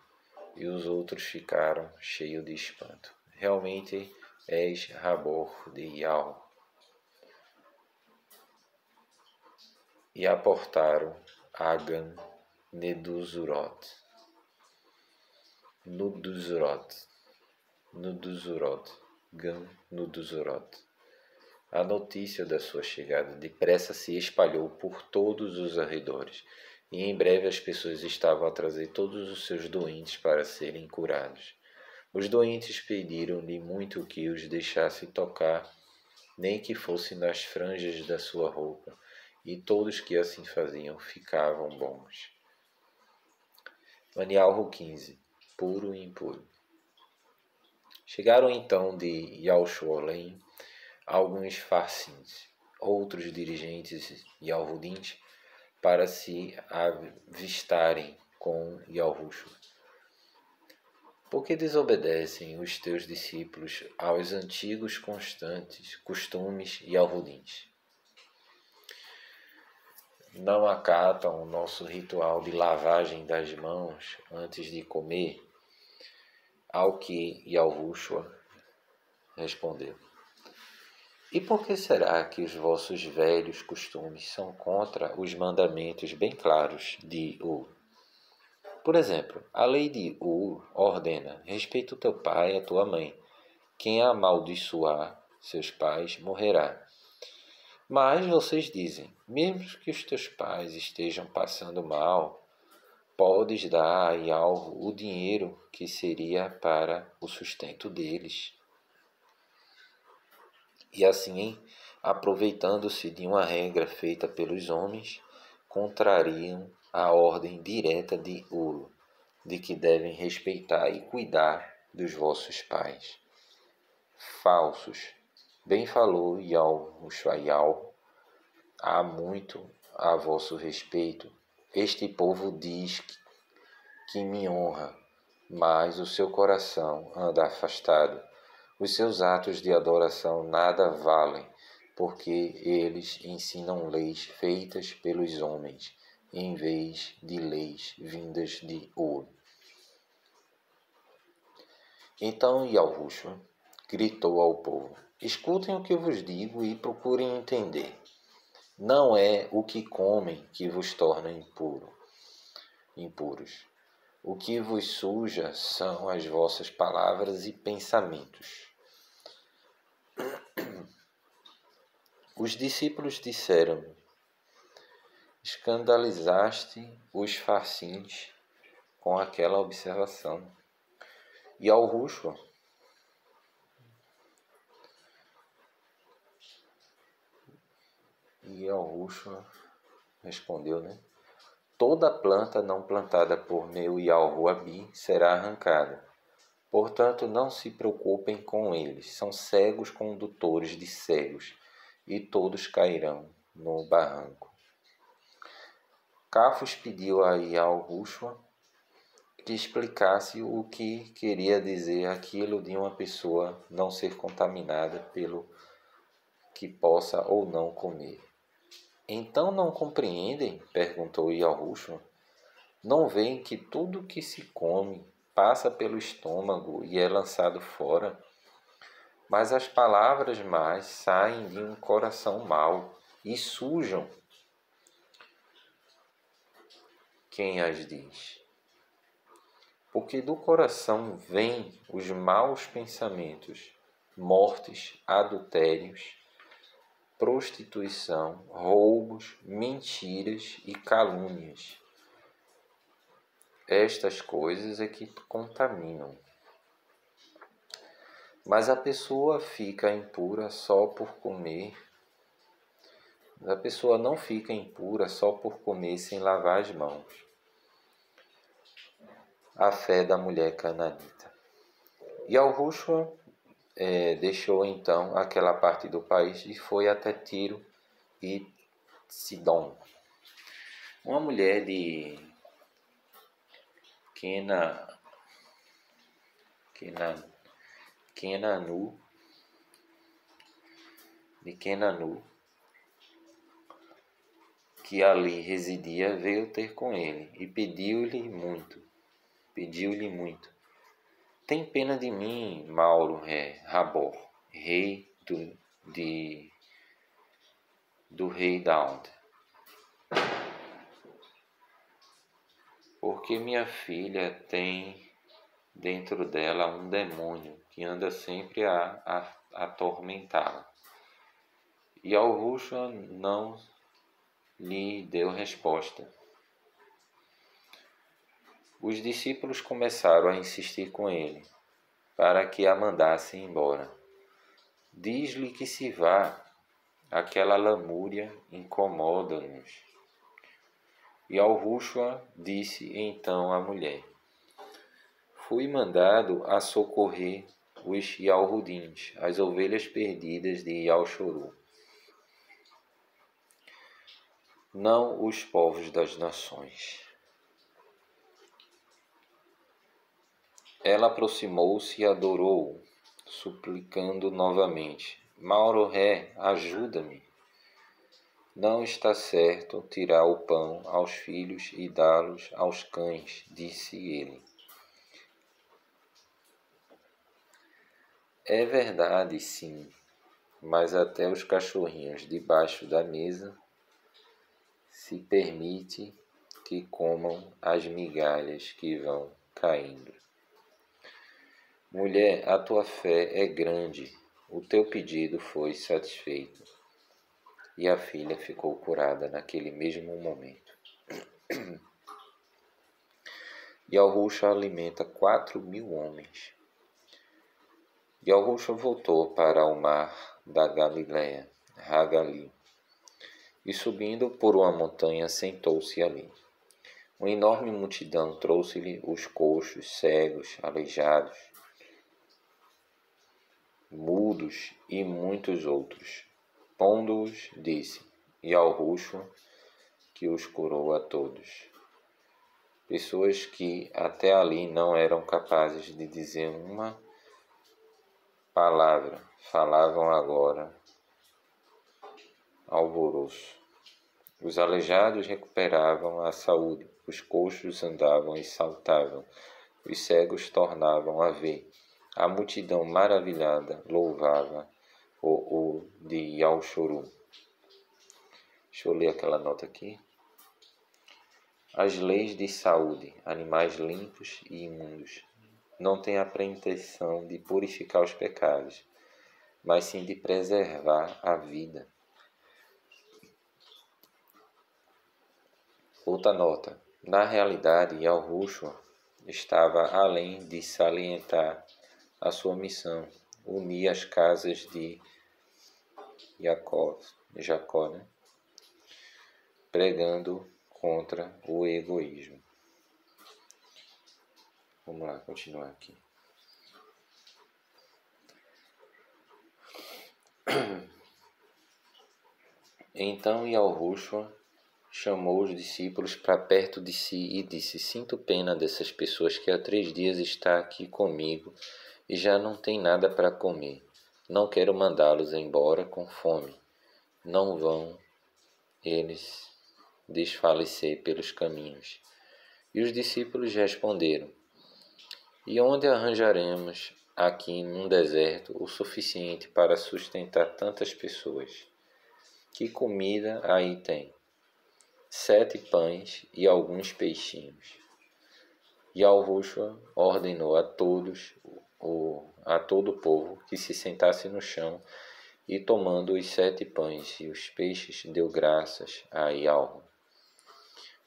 e os outros ficaram cheios de espanto. Realmente és Rabor de Ial. E aportaram Agan Neduzurot, Gan Nuduzurot. A notícia da sua chegada depressa se espalhou por todos os arredores, e em breve as pessoas estavam a trazer todos os seus doentes para serem curados. Os doentes pediram-lhe muito que os deixasse tocar, nem que fosse nas franjas da sua roupa, e todos que assim faziam ficavam bons. Manialro 15. Puro e impuro. Chegaram então de Yauchoalém alguns farcins, outros dirigentes Yalhudins, para se avistarem com Yalhushua. Por que desobedecem os teus discípulos aos antigos constantes costumes Yalhudins? Não acatam o nosso ritual de lavagem das mãos antes de comer? Ao que Yalhushua respondeu: e por que será que os vossos velhos costumes são contra os mandamentos bem claros de Ur? Por exemplo, a lei de Ur ordena: respeita o teu pai e a tua mãe. Quem amaldiçoar seus pais morrerá. Mas vocês dizem: mesmo que os teus pais estejam passando mal, podes dar a Yalhu o dinheiro que seria para o sustento deles. E assim, aproveitando-se de uma regra feita pelos homens, contrariam a ordem direta de Ur, de que devem respeitar e cuidar dos vossos pais. Falsos. Bem falou Yalhushua, há muito a vosso respeito. Este povo diz que me honra, mas o seu coração anda afastado. Os seus atos de adoração nada valem, porque eles ensinam leis feitas pelos homens, em vez de leis vindas de Ur. Então Yalhushua gritou ao povo: escutem o que vos digo e procurem entender. Não é o que comem que vos torna impuros. O que vos suja são as vossas palavras e pensamentos. Os discípulos disseram: escandalizaste os farcins com aquela observação. E Yalhushua respondeu, toda planta não plantada por meu Yalhuabi será arrancada. Portanto, não se preocupem com eles. São cegos condutores de cegos, e todos cairão no barranco. Cafos pediu a Yalhushua que explicasse o que queria dizer aquilo de uma pessoa não ser contaminada pelo que possa ou não comer. Então não compreendem? Perguntou Yalhushua. Não veem que tudo que se come passa pelo estômago e é lançado fora? Mas as palavras más saem de um coração mau e sujam quem as diz. Porque do coração vêm os maus pensamentos, mortes, adultérios, prostituição, roubos, mentiras e calúnias. Estas coisas é que contaminam. Mas a pessoa fica impura só por comer. A pessoa não fica impura só por comer sem lavar as mãos. A fé da mulher cananita. Yalhushua deixou então aquela parte do país e foi até Tiro e Sidom. Uma mulher de Kenanu, que ali residia, veio ter com ele e pediu-lhe muito. Tem pena de mim, Mauro Rabor, rei do rei Daund, porque minha filha tem dentro dela um demônio que anda sempre a atormentá-la. E Yahushua não lhe deu resposta. Os discípulos começaram a insistir com ele, para que a mandasse embora. Diz-lhe que se vá, aquela lamúria incomoda-nos. E Yahushua disse então à mulher: fui mandado a socorrer os Yahudins, as ovelhas perdidas de Yalchoru, não os povos das nações. Ela aproximou-se e adorou-o, suplicando novamente: Mauro-Ré, ajuda-me. Não está certo tirar o pão aos filhos e dá-los aos cães, disse ele. É verdade, sim, mas até os cachorrinhos debaixo da mesa se permite que comam as migalhas que vão caindo. Mulher, a tua fé é grande, o teu pedido foi satisfeito. E a filha ficou curada naquele mesmo momento. Yahushua alimenta 4.000 homens. Yahushua voltou para o mar da Galileia, Hagali, e subindo por uma montanha sentou-se ali. Uma enorme multidão trouxe-lhe os coxos, cegos, aleijados, mudos e muitos outros. Pondo-os, disse, Yahushua, que os curou a todos. Pessoas que até ali não eram capazes de dizer uma palavra, falavam agora alvoroço. Os aleijados recuperavam a saúde, os coxos andavam e saltavam, os cegos tornavam a ver. A multidão maravilhada louvava o de Yalchoru. Deixa eu ler aquela nota aqui. As leis de saúde, animais limpos e imundos, não têm a pretensão de purificar os pecados, mas sim de preservar a vida. Outra nota. Na realidade, Yahushua estava além de salientar a sua missão, unir as casas de Jacó, né? Pregando contra o egoísmo. Vamos lá, continuar aqui. Então Yahushua chamou os discípulos para perto de si e disse: sinto pena dessas pessoas que há 3 dias está aqui comigo e já não tem nada para comer. Não quero mandá-los embora com fome. Não vão eles desfalecer pelos caminhos. E os discípulos responderam: e onde arranjaremos aqui num deserto o suficiente para sustentar tantas pessoas? Que comida aí tem? 7 pães e alguns peixinhos. Yahushua ordenou a todo o povo que se sentasse no chão e, tomando os 7 pães e os peixes, deu graças a Yahuwah.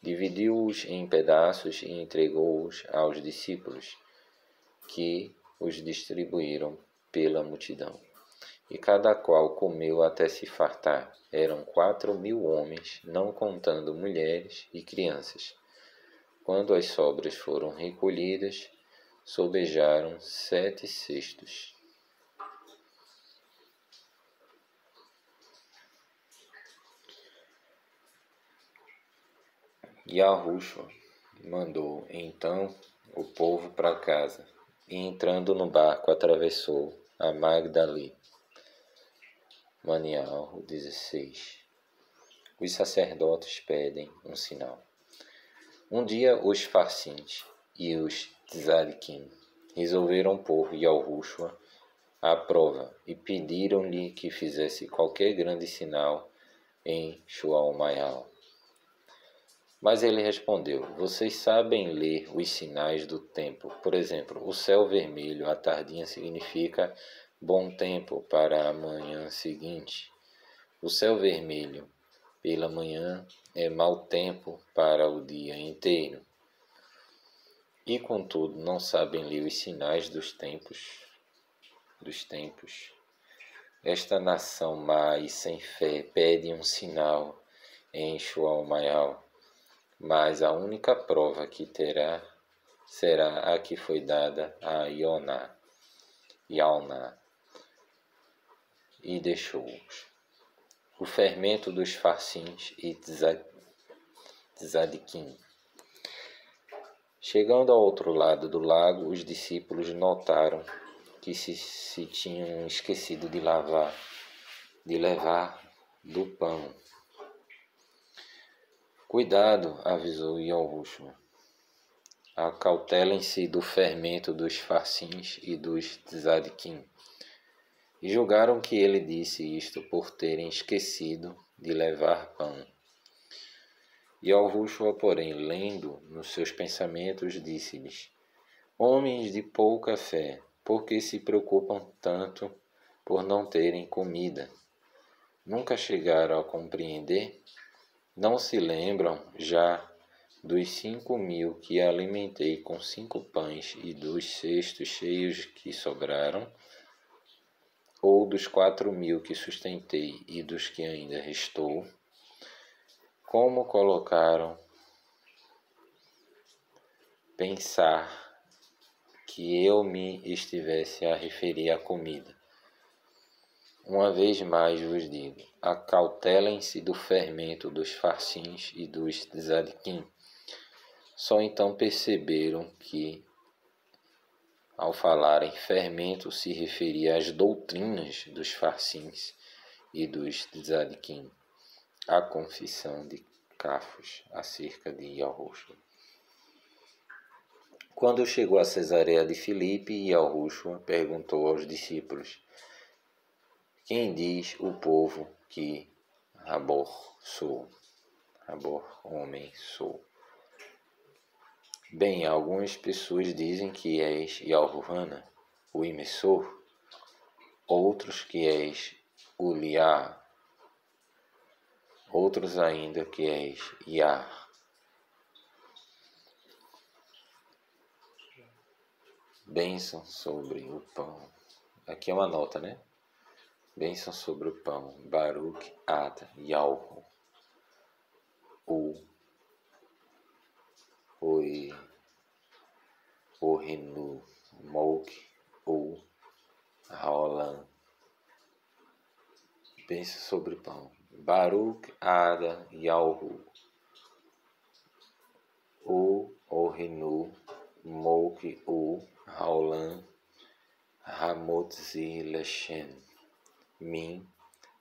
Dividiu-os em pedaços e entregou-os aos discípulos, que os distribuíram pela multidão. E cada qual comeu até se fartar. Eram 4.000 homens, não contando mulheres e crianças. Quando as sobras foram recolhidas, sobejaram 7 cestos. Yahushua mandou então o povo para casa, e entrando no barco atravessou a Magdali. Manial 16. Os sacerdotes pedem um sinal. Um dia os Farsins e os Tzadikim resolveram pôr Yahushua à prova e pediram-lhe que fizesse qualquer grande sinal em Shual-Mayal. Mas ele respondeu: vocês sabem ler os sinais do tempo. Por exemplo, o céu vermelho à tardinha significa bom tempo para a manhã seguinte. O céu vermelho pela manhã é mau tempo para o dia inteiro. E contudo não sabem ler os sinais dos tempos. Esta nação má e sem fé pede um sinal em Shual-Mayal. Mas a única prova que terá será a que foi dada a Yauná, e deixou-os. O fermento dos Farsins e Tzadikim. Chegando ao outro lado do lago, os discípulos notaram que se tinham esquecido de levar do pão. Cuidado, avisou Yahushua. Acautelem-se do fermento dos Farsins e dos Tzadikim. E julgaram que ele disse isto por terem esquecido de levar pão. Yahushua, porém, lendo nos seus pensamentos, disse-lhes: homens de pouca fé, por que se preocupam tanto por não terem comida? Nunca chegaram a compreender? Não se lembram já dos 5.000 que alimentei com 5 pães e dos cestos cheios que sobraram? Ou dos 4.000 que sustentei e dos que ainda restou? Como colocaram pensar que eu me estivesse a referir à comida? Uma vez mais vos digo, acautelem-se do fermento dos Farsins e dos Tzadikim. Só então perceberam que, ao falar em fermento, se referia às doutrinas dos Farsins e dos Tzadikim, a confissão de Cafos acerca de Yahushua. Quando chegou a Cesareia de Filipe, Yahushua perguntou aos discípulos: quem diz o povo que Rabor sou? Rabor, homem, sou. Bem, algumas pessoas dizem que és Yahuhana, o emissor, outros que és o Liá, outros ainda que és Yah. Bênção sobre o pão. Aqui é uma nota, né? Bênção sobre o pão. Baruch Ata Yahu. O Renu Mouk o Haolam. Bênção sobre o pão. Baruch Ada Yahu. O Renu Mouk o Haolam. Hamotzi Leshen. Min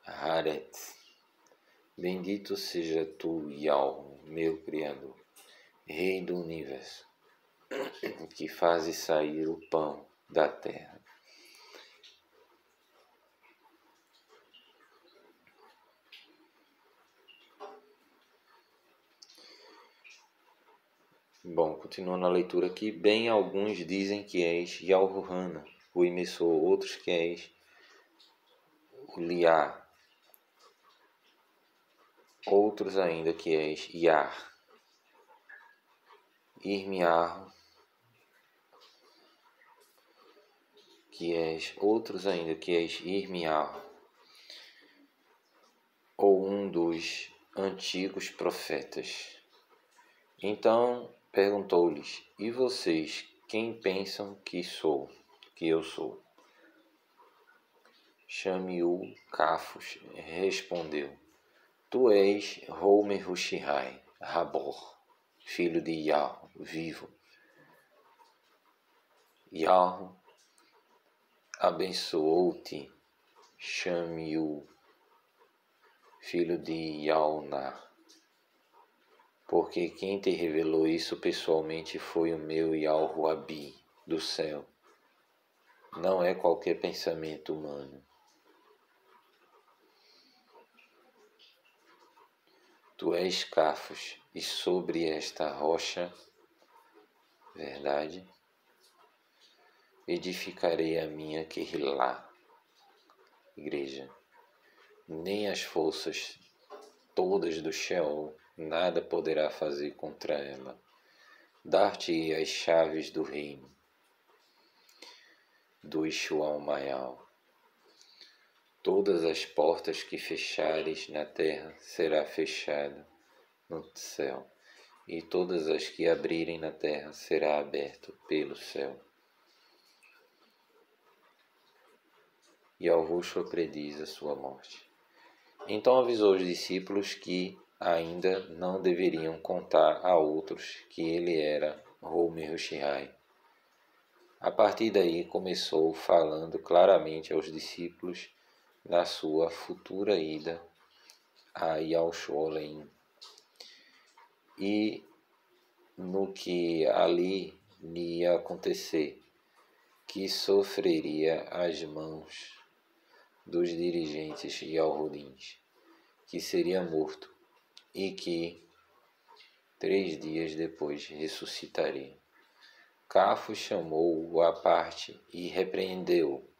Haaretz. Bendito seja tu, Yahu, meu Criador, Rei do Universo, que fazes sair o pão da terra. Bom, continuando a leitura aqui, bem alguns dizem que és Yahuhana, o emissor, outros que és o Liá, outros ainda que és Yah, Irmiarro, outros ainda que és Irmiarro, ou um dos antigos profetas. Então perguntou-lhes: e vocês, quem pensam que eu sou? Shamiu Cafos respondeu: tu és Homer Hushihai, Rabor, filho de Yahu, vivo. Yahu abençoou-te, Shamiu, filho de Yauná, porque quem te revelou isso pessoalmente foi o meu Yalruabi do céu. Não é qualquer pensamento humano. Tu és Cafos, e sobre esta rocha, verdade, edificarei a minha Kehilá, igreja. Nem as forças todas do Sheol nada poderá fazer contra ela. Dar-te as chaves do reino, do Ishual Maial. Todas as portas que fechares na terra será fechada no céu, e todas as que abrirem na terra será aberto pelo céu. E Yahushua prediz a sua morte. Então avisou os discípulos que ainda não deveriam contar a outros que ele era Homer Shihai. A partir daí começou falando claramente aos discípulos na sua futura ida a Yalsholeim e no que ali ia acontecer, que sofreria as mãos dos dirigentes Yalhudins, que seria morto e que 3 dias depois ressuscitaria. Cafo chamou-o à parte e repreendeu-o.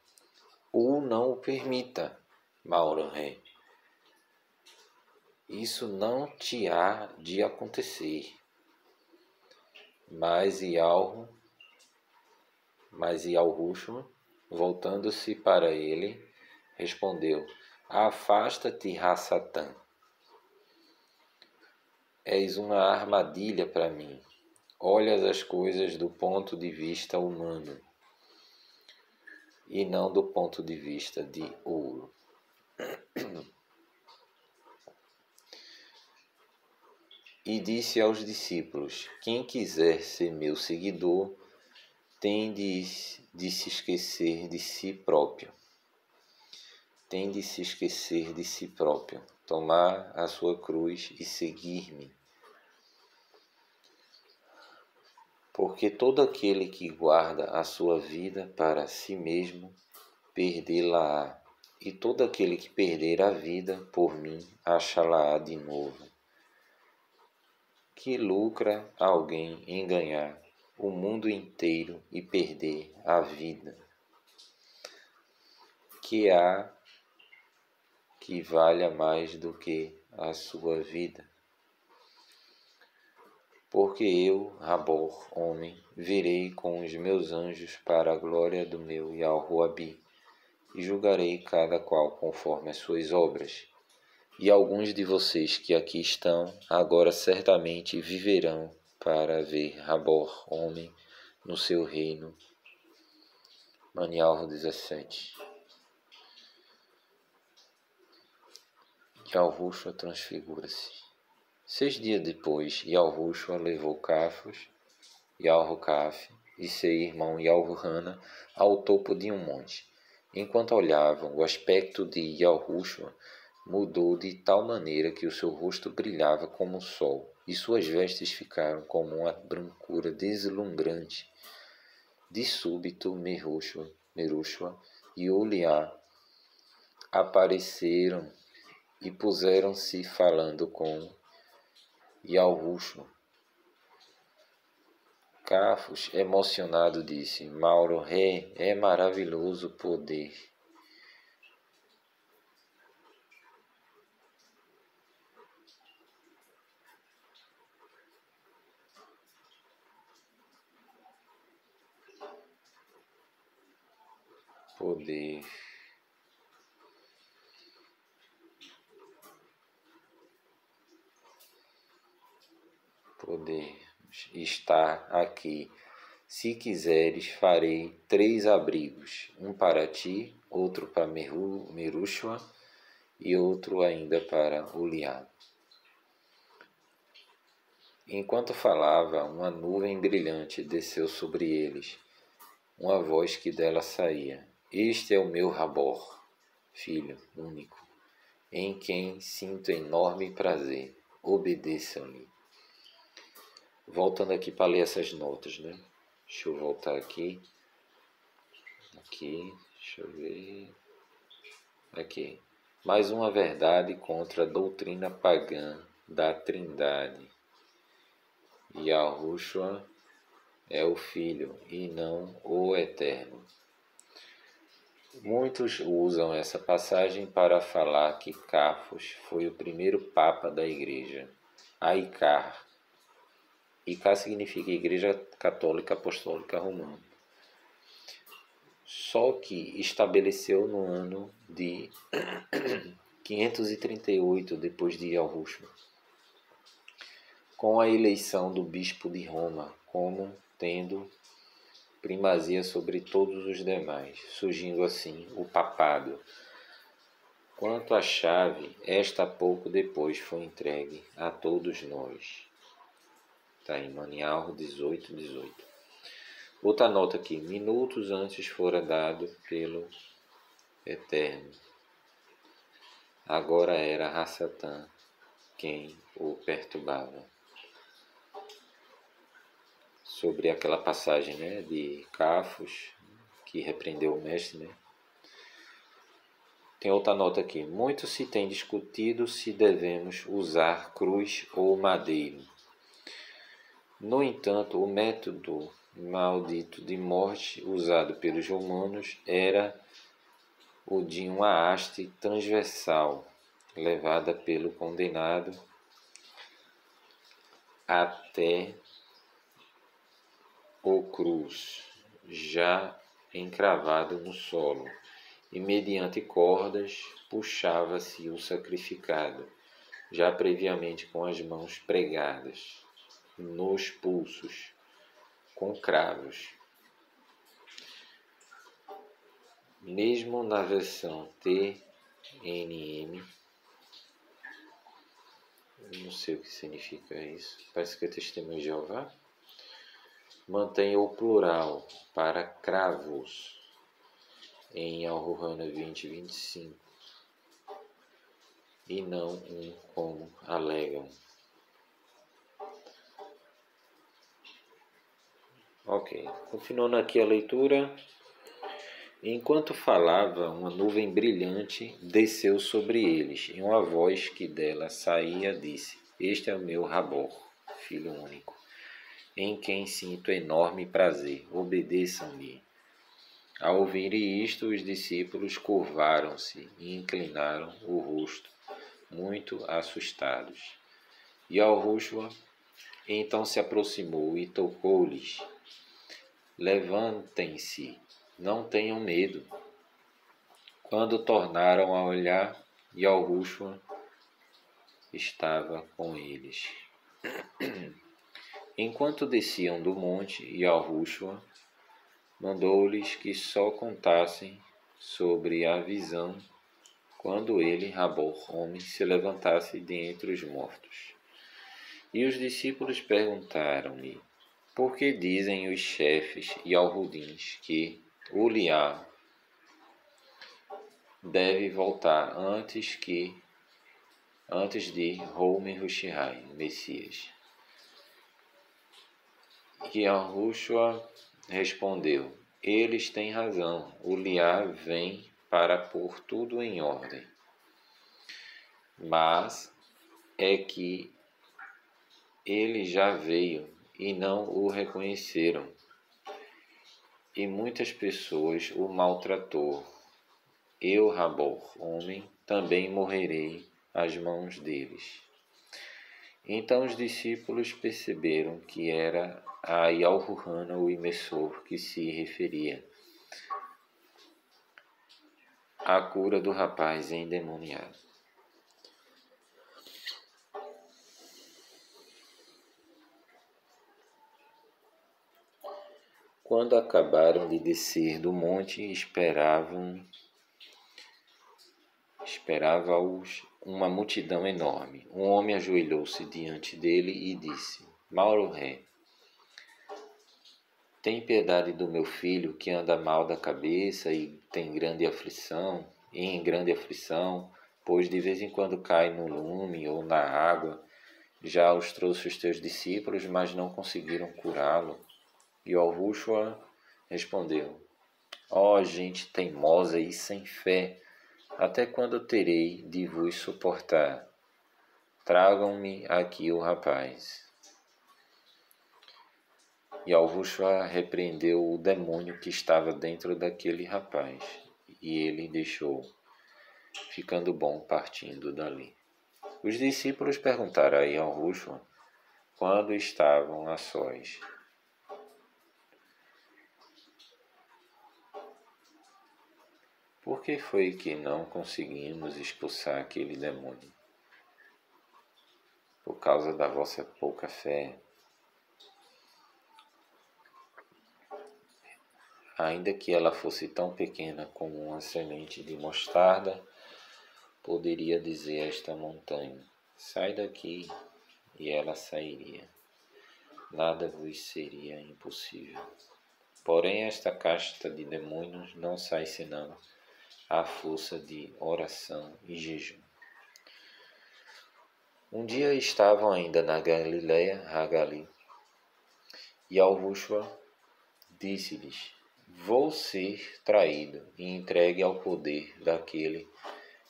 Não o permita, Mauro Rei. Isso não te há de acontecer. Mas Yahushua, voltando-se para ele, respondeu: Afasta-te, Satã. És uma armadilha para mim. Olhas as coisas do ponto de vista humano e não do ponto de vista de ouro. E disse aos discípulos: Quem quiser ser meu seguidor tem de se esquecer de si próprio. Tem de se esquecer de si próprio, tomar a sua cruz e seguir-me. Porque todo aquele que guarda a sua vida para si mesmo, perdê-la-á. E todo aquele que perder a vida por mim, achá-la-á de novo. Que lucra alguém em ganhar o mundo inteiro e perder a vida? Que há que valha mais do que a sua vida? Porque eu, Rabor, homem, virei com os meus anjos para a glória do meu Yalruabi, e julgarei cada qual conforme as suas obras. E alguns de vocês que aqui estão, agora certamente viverão para ver Rabor, homem, no seu reino. Manial 17. Yahushua transfigura-se. 6 dias depois, Yahushua levou Cafos, Yalrucaf e seu irmão Yalruhana ao topo de um monte. Enquanto olhavam, o aspecto de Yahushua mudou de tal maneira que o seu rosto brilhava como o sol, e suas vestes ficaram como uma brancura deslumbrante. De súbito, Merushua e Oliá apareceram e puseram-se falando com Yahushua. Cafos, emocionado, disse: Mauro Rei, é maravilhoso poder. Poder estar aqui. Se quiseres, farei 3 abrigos, um para ti, outro para Merushua e outro ainda para Oliá. Enquanto falava, uma nuvem brilhante desceu sobre eles. Uma voz que dela saía: Este é o meu Rabor, filho único. em quem sinto enorme prazer. Obedeçam-me. Voltando aqui para ler essas notas, né? Deixa eu voltar aqui. Deixa eu ver. Aqui. Mais uma verdade contra a doutrina pagã da Trindade. Yahushua é o Filho e não o Eterno. Muitos usam essa passagem para falar que Cafos foi o primeiro Papa da Igreja, a Icar. Icar significa Igreja Católica Apostólica Romana. Só que estabeleceu no ano de 538 depois de Yahushua, com a eleição do bispo de Roma como tendo primazia sobre todos os demais, surgindo assim o papado. Quanto à chave, esta pouco depois foi entregue a todos nós. Está em Manial 18:18. Outra nota aqui, minutos antes fora dado pelo Eterno. Agora era Hassatã quem o perturbava. Sobre aquela passagem, né, de Cafos, que repreendeu o mestre, né? Tem outra nota aqui. Muito se tem discutido se devemos usar cruz ou madeiro. No entanto, o método maldito de morte usado pelos romanos era o de uma haste transversal, levada pelo condenado até o cruz, já encravado no solo, e mediante cordas puxava-se o sacrificado, já previamente com as mãos pregadas nos pulsos, com cravos. Mesmo na versão TNM, eu não sei o que significa isso, parece que é Testemunho de Jeová, mantém o plural para cravos em Al-Ruhana 20:25 e não um como alegam. Ok, continuando aqui a leitura. Enquanto falava, uma nuvem brilhante desceu sobre eles, e uma voz que dela saía disse: Este é o meu Rabor, Filho único, em quem sinto enorme prazer. Obedeçam-lhe. Ao ouvirem isto, os discípulos curvaram-se e inclinaram o rosto, muito assustados. E Yahushua então se aproximou e tocou-lhes. Levantem-se, não tenham medo. Quando tornaram a olhar, Yahushua estava com eles. Enquanto desciam do monte, Yahushua mandou-lhes que só contassem sobre a visão quando ele, Rabor, homem, se levantasse de entre os mortos. E os discípulos perguntaram-lhe: por que dizem os chefes e alrudins que Uliá deve voltar antes de Homer Hushai, Messias? E Yahushua respondeu: eles têm razão, Uliá vem para pôr tudo em ordem. Mas é que ele já veio e não o reconheceram, e muitas pessoas o maltratou. Eu, Rabor, homem, também morrerei às mãos deles. Então os discípulos perceberam que era a Yahuhana, o imensor, que se referia à cura do rapaz endemoniado. Quando acabaram de descer do monte, esperava-os uma multidão enorme. Um homem ajoelhou-se diante dele e disse: Mauro Ré, tem piedade do meu filho que anda mal da cabeça e em grande aflição. pois de vez em quando cai no lume ou na água. Já os trouxe os teus discípulos, mas não conseguiram curá-lo. E Yahushua respondeu: Ó gente teimosa e sem fé, até quando terei de vos suportar? Tragam-me aqui o rapaz. E Yahushua repreendeu o demônio que estava dentro daquele rapaz, e ele deixou, ficando bom partindo dali. Os discípulos perguntaram a Yahushua quando estavam a sós: Por que foi que não conseguimos expulsar aquele demônio? Por causa da vossa pouca fé. Ainda que ela fosse tão pequena como uma semente de mostarda, poderia dizer a esta montanha: sai daqui, e ela sairia. Nada vos seria impossível. Porém, esta casta de demônios não sai senão à força de oração e jejum. Um dia estavam ainda na Galileia, Hagali, e Yahushua disse-lhes: Vou ser traído e entregue ao poder daquele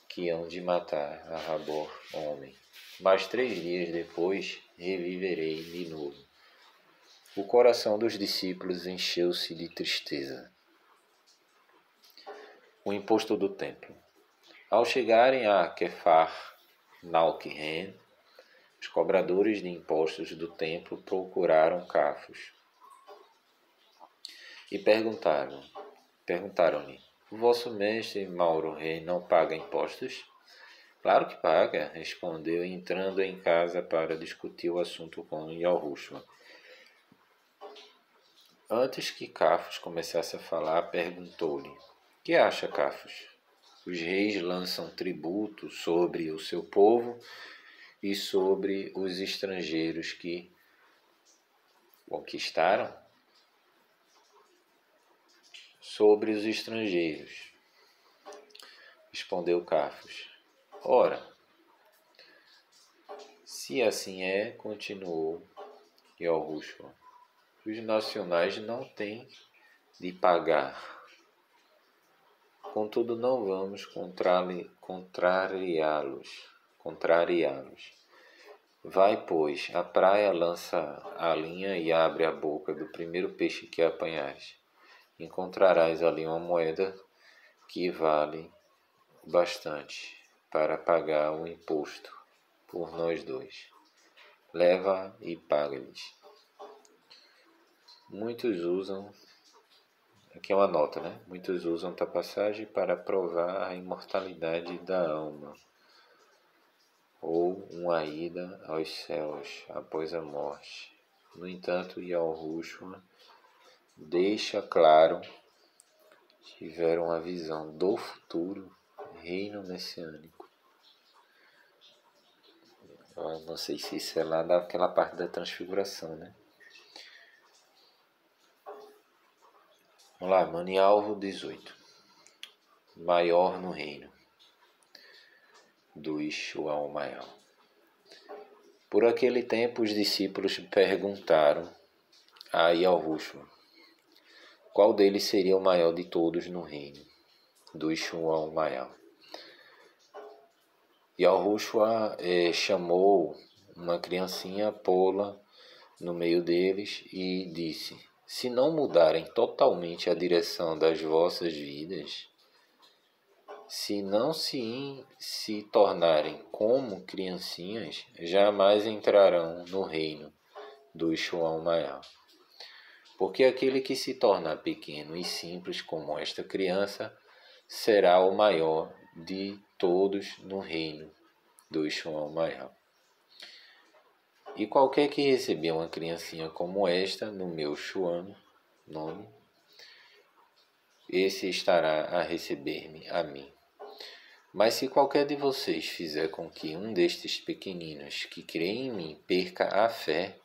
que hão de matar a Rabor, homem. Mas 3 dias depois reviverei de novo. O coração dos discípulos encheu-se de tristeza. O imposto do templo. Ao chegarem a Kefar Nalquihem, os cobradores de impostos do templo procuraram Cafos e perguntaram-lhe: O vosso mestre Mauro Rei não paga impostos? Claro que paga, respondeu, entrando em casa para discutir o assunto com Yahushua. Antes que Cafos começasse a falar, perguntou-lhe: Que acha, Cafos? Os reis lançam tributo sobre o seu povo e sobre os estrangeiros que conquistaram? Sobre os estrangeiros, respondeu Cafos. Ora, se assim é, continuou Yahushua, os nacionais não têm de pagar. Contudo, não vamos contrariá-los. Vai, pois, à praia, lança a linha e abre a boca do primeiro peixe que apanhares. Encontrarás ali uma moeda que vale bastante para pagar o imposto por nós dois. Leva e paga-lhes. Muitos usam, aqui é uma nota, né? Muitos usam esta passagem para provar a imortalidade da alma, ou uma ida aos céus após a morte. No entanto, Yahushua deixa claro que tiveram a visão do futuro reino messiânico. Eu não sei se isso é lá daquela parte da transfiguração, né? Vamos lá, Manialvo 18. Maior no reino do Ishuão maior. Por aquele tempo os discípulos perguntaram a Yahushua qual deles seria o maior de todos no reino do Ishuão maior. Yahushua chamou uma criancinha, pô-la no meio deles e disse: Se não mudarem totalmente a direção das vossas vidas, se não se tornarem como criancinhas, jamais entrarão no reino do Ishuão maior. Porque aquele que se torna pequeno e simples como esta criança será o maior de todos no reino do Ishuão maior. E qualquer que receber uma criancinha como esta no meu Shuan nome, esse estará a receber-me a mim. Mas se qualquer de vocês fizer com que um destes pequeninos que creem em mim perca a fé,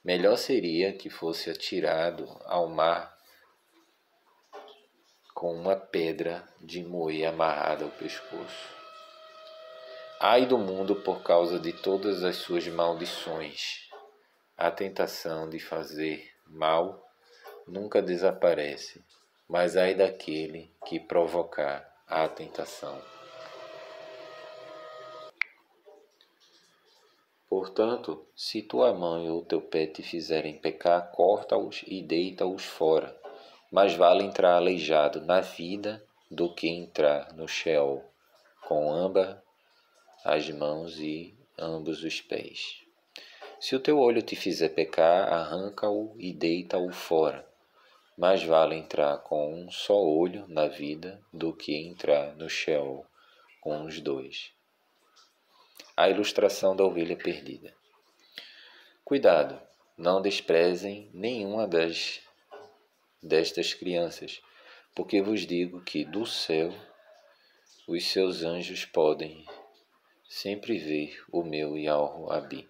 melhor seria que fosse atirado ao mar com uma pedra de moer amarrada ao pescoço. Ai do mundo por causa de todas as suas maldições. A tentação de fazer mal nunca desaparece, mas ai daquele que provocar a tentação. Portanto, se tua mãe ou teu pé te fizerem pecar, corta-os e deita-os fora. Mais vale entrar aleijado na vida do que entrar no Sheol, com ambas as mãos e ambos os pés. Se o teu olho te fizer pecar, arranca-o e deita-o fora. Mais vale entrar com um só olho na vida do que entrar no Sheol com os dois. A ilustração da ovelha perdida. Cuidado, não desprezem nenhuma destas crianças, porque vos digo que do céu os seus anjos podem sempre ver o meu Yahweh.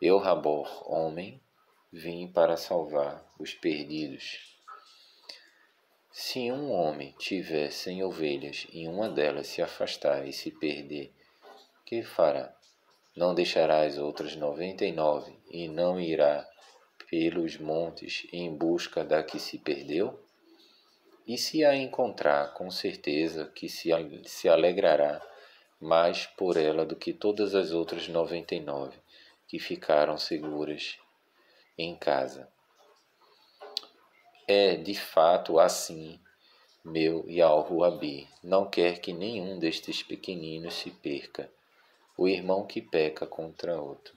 Eu, Rabor, homem, vim para salvar os perdidos. Se um homem tiver 100 ovelhas e uma delas se afastar e se perder, que fará? Não deixará as outras 99 e não irá pelos montes em busca da que se perdeu? E se a encontrar, com certeza que se alegrará mais por ela do que todas as outras 99 que ficaram seguras em casa. É de fato assim, meu Yahweh não quer que nenhum destes pequeninos se perca, o irmão que peca contra outro.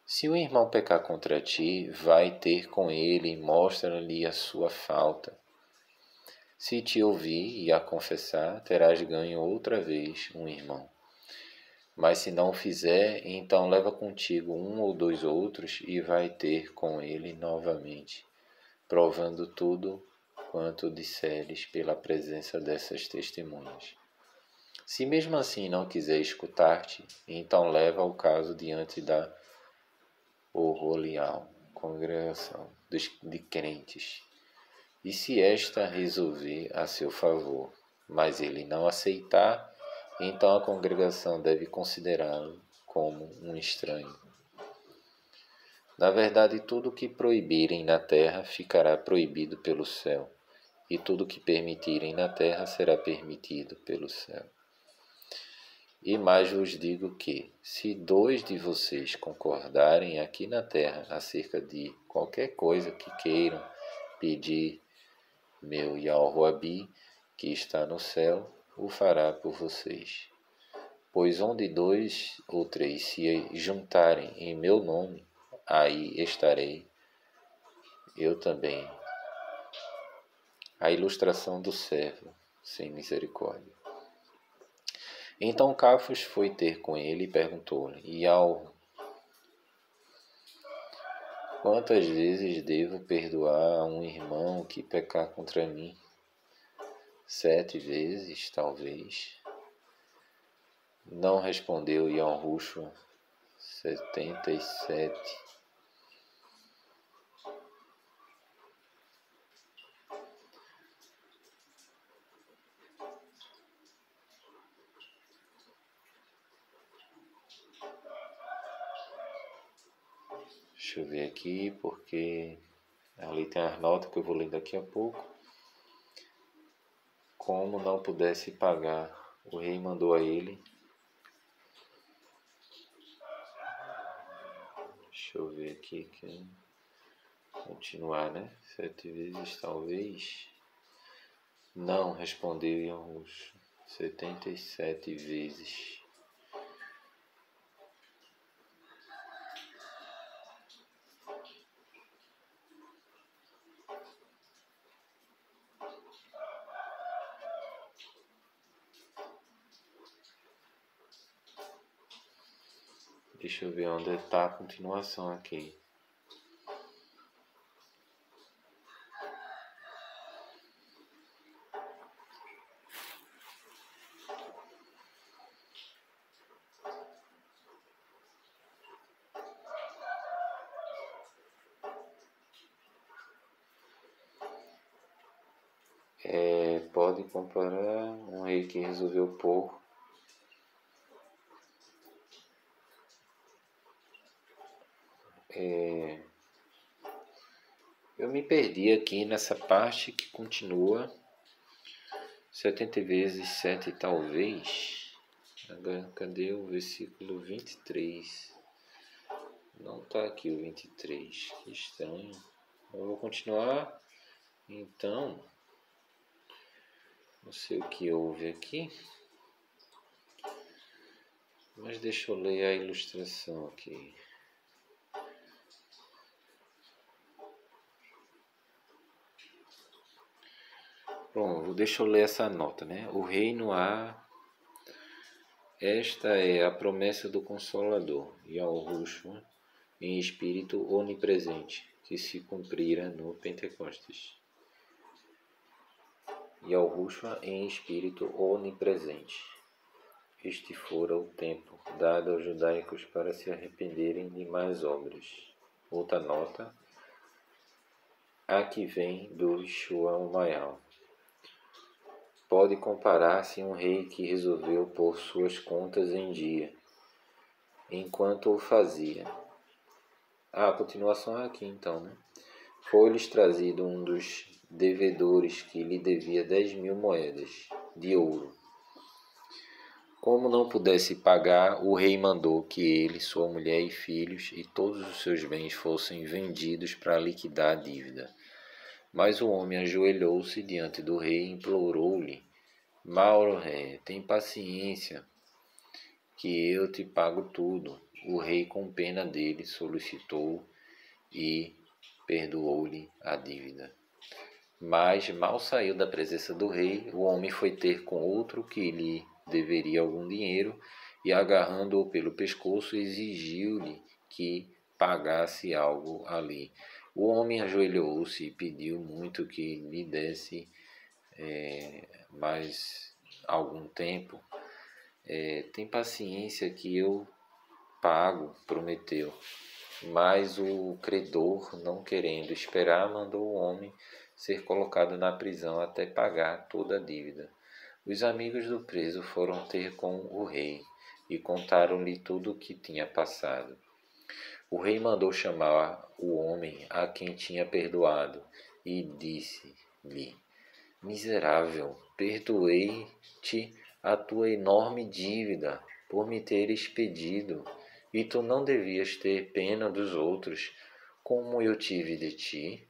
Se o irmão pecar contra ti, vai ter com ele e mostra-lhe a sua falta. Se te ouvir e a confessar, terás ganho outra vez um irmão. Mas se não o fizer, então leva contigo um ou dois outros e vai ter com ele novamente, provando tudo quanto disseres pela presença dessas testemunhas. Se mesmo assim não quiser escutar-te, então leva o caso diante da Oholial, congregação de crentes. E se esta resolver a seu favor, mas ele não aceitar, então a congregação deve considerá-lo como um estranho. Na verdade, tudo o que proibirem na terra ficará proibido pelo céu, e tudo o que permitirem na terra será permitido pelo céu. E mais vos digo que, se 2 de vocês concordarem aqui na terra acerca de qualquer coisa que queiram pedir, meu Yahweh, que está no céu, o fará por vocês. Pois onde 2 ou 3 se juntarem em meu nome, aí estarei eu também. A ilustração do servo sem misericórdia. Então Cafos foi ter com ele e perguntou-lhe: Yahweh, quantas vezes devo perdoar a um irmão que pecar contra mim? 7 vezes, talvez. Não respondeu Yahushua. 77. Deixa eu ver aqui, porque ali tem as notas que eu vou ler daqui a pouco. Como não pudesse pagar, o rei mandou a ele. Deixa eu ver aqui, continuar, né? 7 vezes, talvez. Não, respondeu Yahushua. 77 vezes. Deixa eu ver onde está a continuação aqui. Pode comparar um rei que resolveu pôr Eu me perdi aqui nessa parte que continua 70 vezes 7 talvez. Agora, cadê o versículo 23? Não está aqui o 23, que estranho. Eu vou continuar, então, não sei o que houve aqui, mas deixa eu ler a ilustração aqui. Bom, deixa eu ler essa nota, né? O reino há... Esta é a promessa do Consolador, Yahushua, em espírito onipresente, que se cumprira no Pentecostes. Yahushua em espírito onipresente. Este fora o tempo dado aos judaicos para se arrependerem de más obras. Outra nota, a que vem do Shuamayal. Pode comparar-se um rei que resolveu pôr suas contas em dia, enquanto o fazia. A continuação é aqui então, né? Foi-lhes trazido um dos devedores que lhe devia 10.000 moedas de ouro. Como não pudesse pagar, o rei mandou que ele, sua mulher e filhos e todos os seus bens fossem vendidos para liquidar a dívida. Mas o homem ajoelhou-se diante do rei e implorou-lhe: Mauro, tem paciência, que eu te pago tudo. O rei, com pena dele, solicitou e perdoou-lhe a dívida. Mas mal saiu da presença do rei, o homem foi ter com outro que lhe deveria algum dinheiro e, agarrando-o pelo pescoço, exigiu-lhe que pagasse algo ali. O homem ajoelhou-se e pediu muito que lhe desse mais algum tempo. Tem paciência que eu pago, prometeu. Mas o credor, não querendo esperar, mandou o homem ser colocado na prisão até pagar toda a dívida. Os amigos do preso foram ter com o rei e contaram-lhe tudo o que tinha passado. O rei mandou chamar o homem a quem tinha perdoado e disse-lhe: Miserável, perdoei-te a tua enorme dívida por me teres pedido, e tu não devias ter pena dos outros, como eu tive de ti?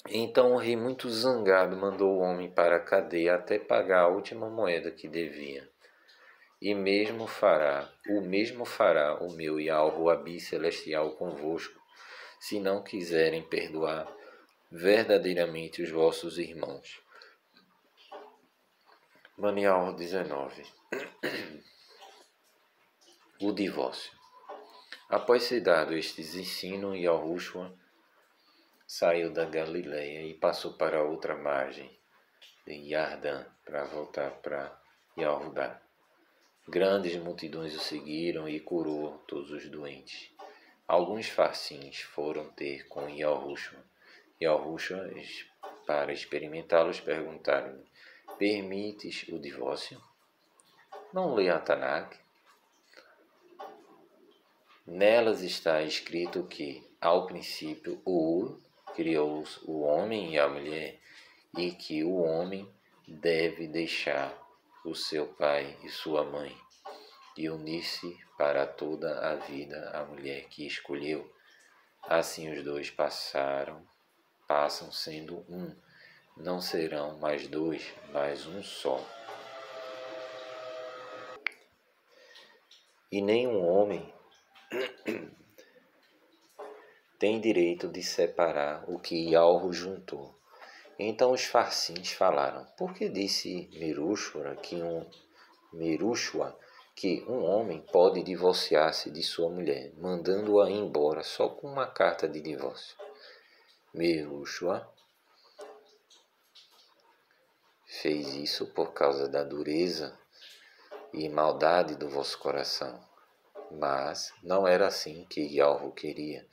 Então o rei, muito zangado, mandou o homem para a cadeia até pagar a última moeda que devia. E o mesmo fará o meu Yahuwah celestial convosco, se não quiserem perdoar verdadeiramente os vossos irmãos. Manual 19. O divórcio. Após ser dado estes ensinos, Yahushua saiu da Galileia e passou para a outra margem de Jardã para voltar para Yahudá. Grandes multidões o seguiram e curou todos os doentes. Alguns farcins foram ter com Yahushua. Yahushua, para experimentá-los, perguntaram-lhe: Permites o divórcio? Não lê a Tanakh? Nelas está escrito que, ao princípio, criou o homem e a mulher, e que o homem deve deixar o seu pai e sua mãe, e unir-se para toda a vida à mulher que escolheu. Assim os dois passam sendo um, não serão mais dois, mas um só. E nenhum homem tem direito de separar o que Yahweh juntou. Então os farcins falaram: Por que disse Merushua que um homem pode divorciar-se de sua mulher, mandando-a embora só com uma carta de divórcio? Merushua fez isso por causa da dureza e maldade do vosso coração. Mas não era assim que Yahweh queria.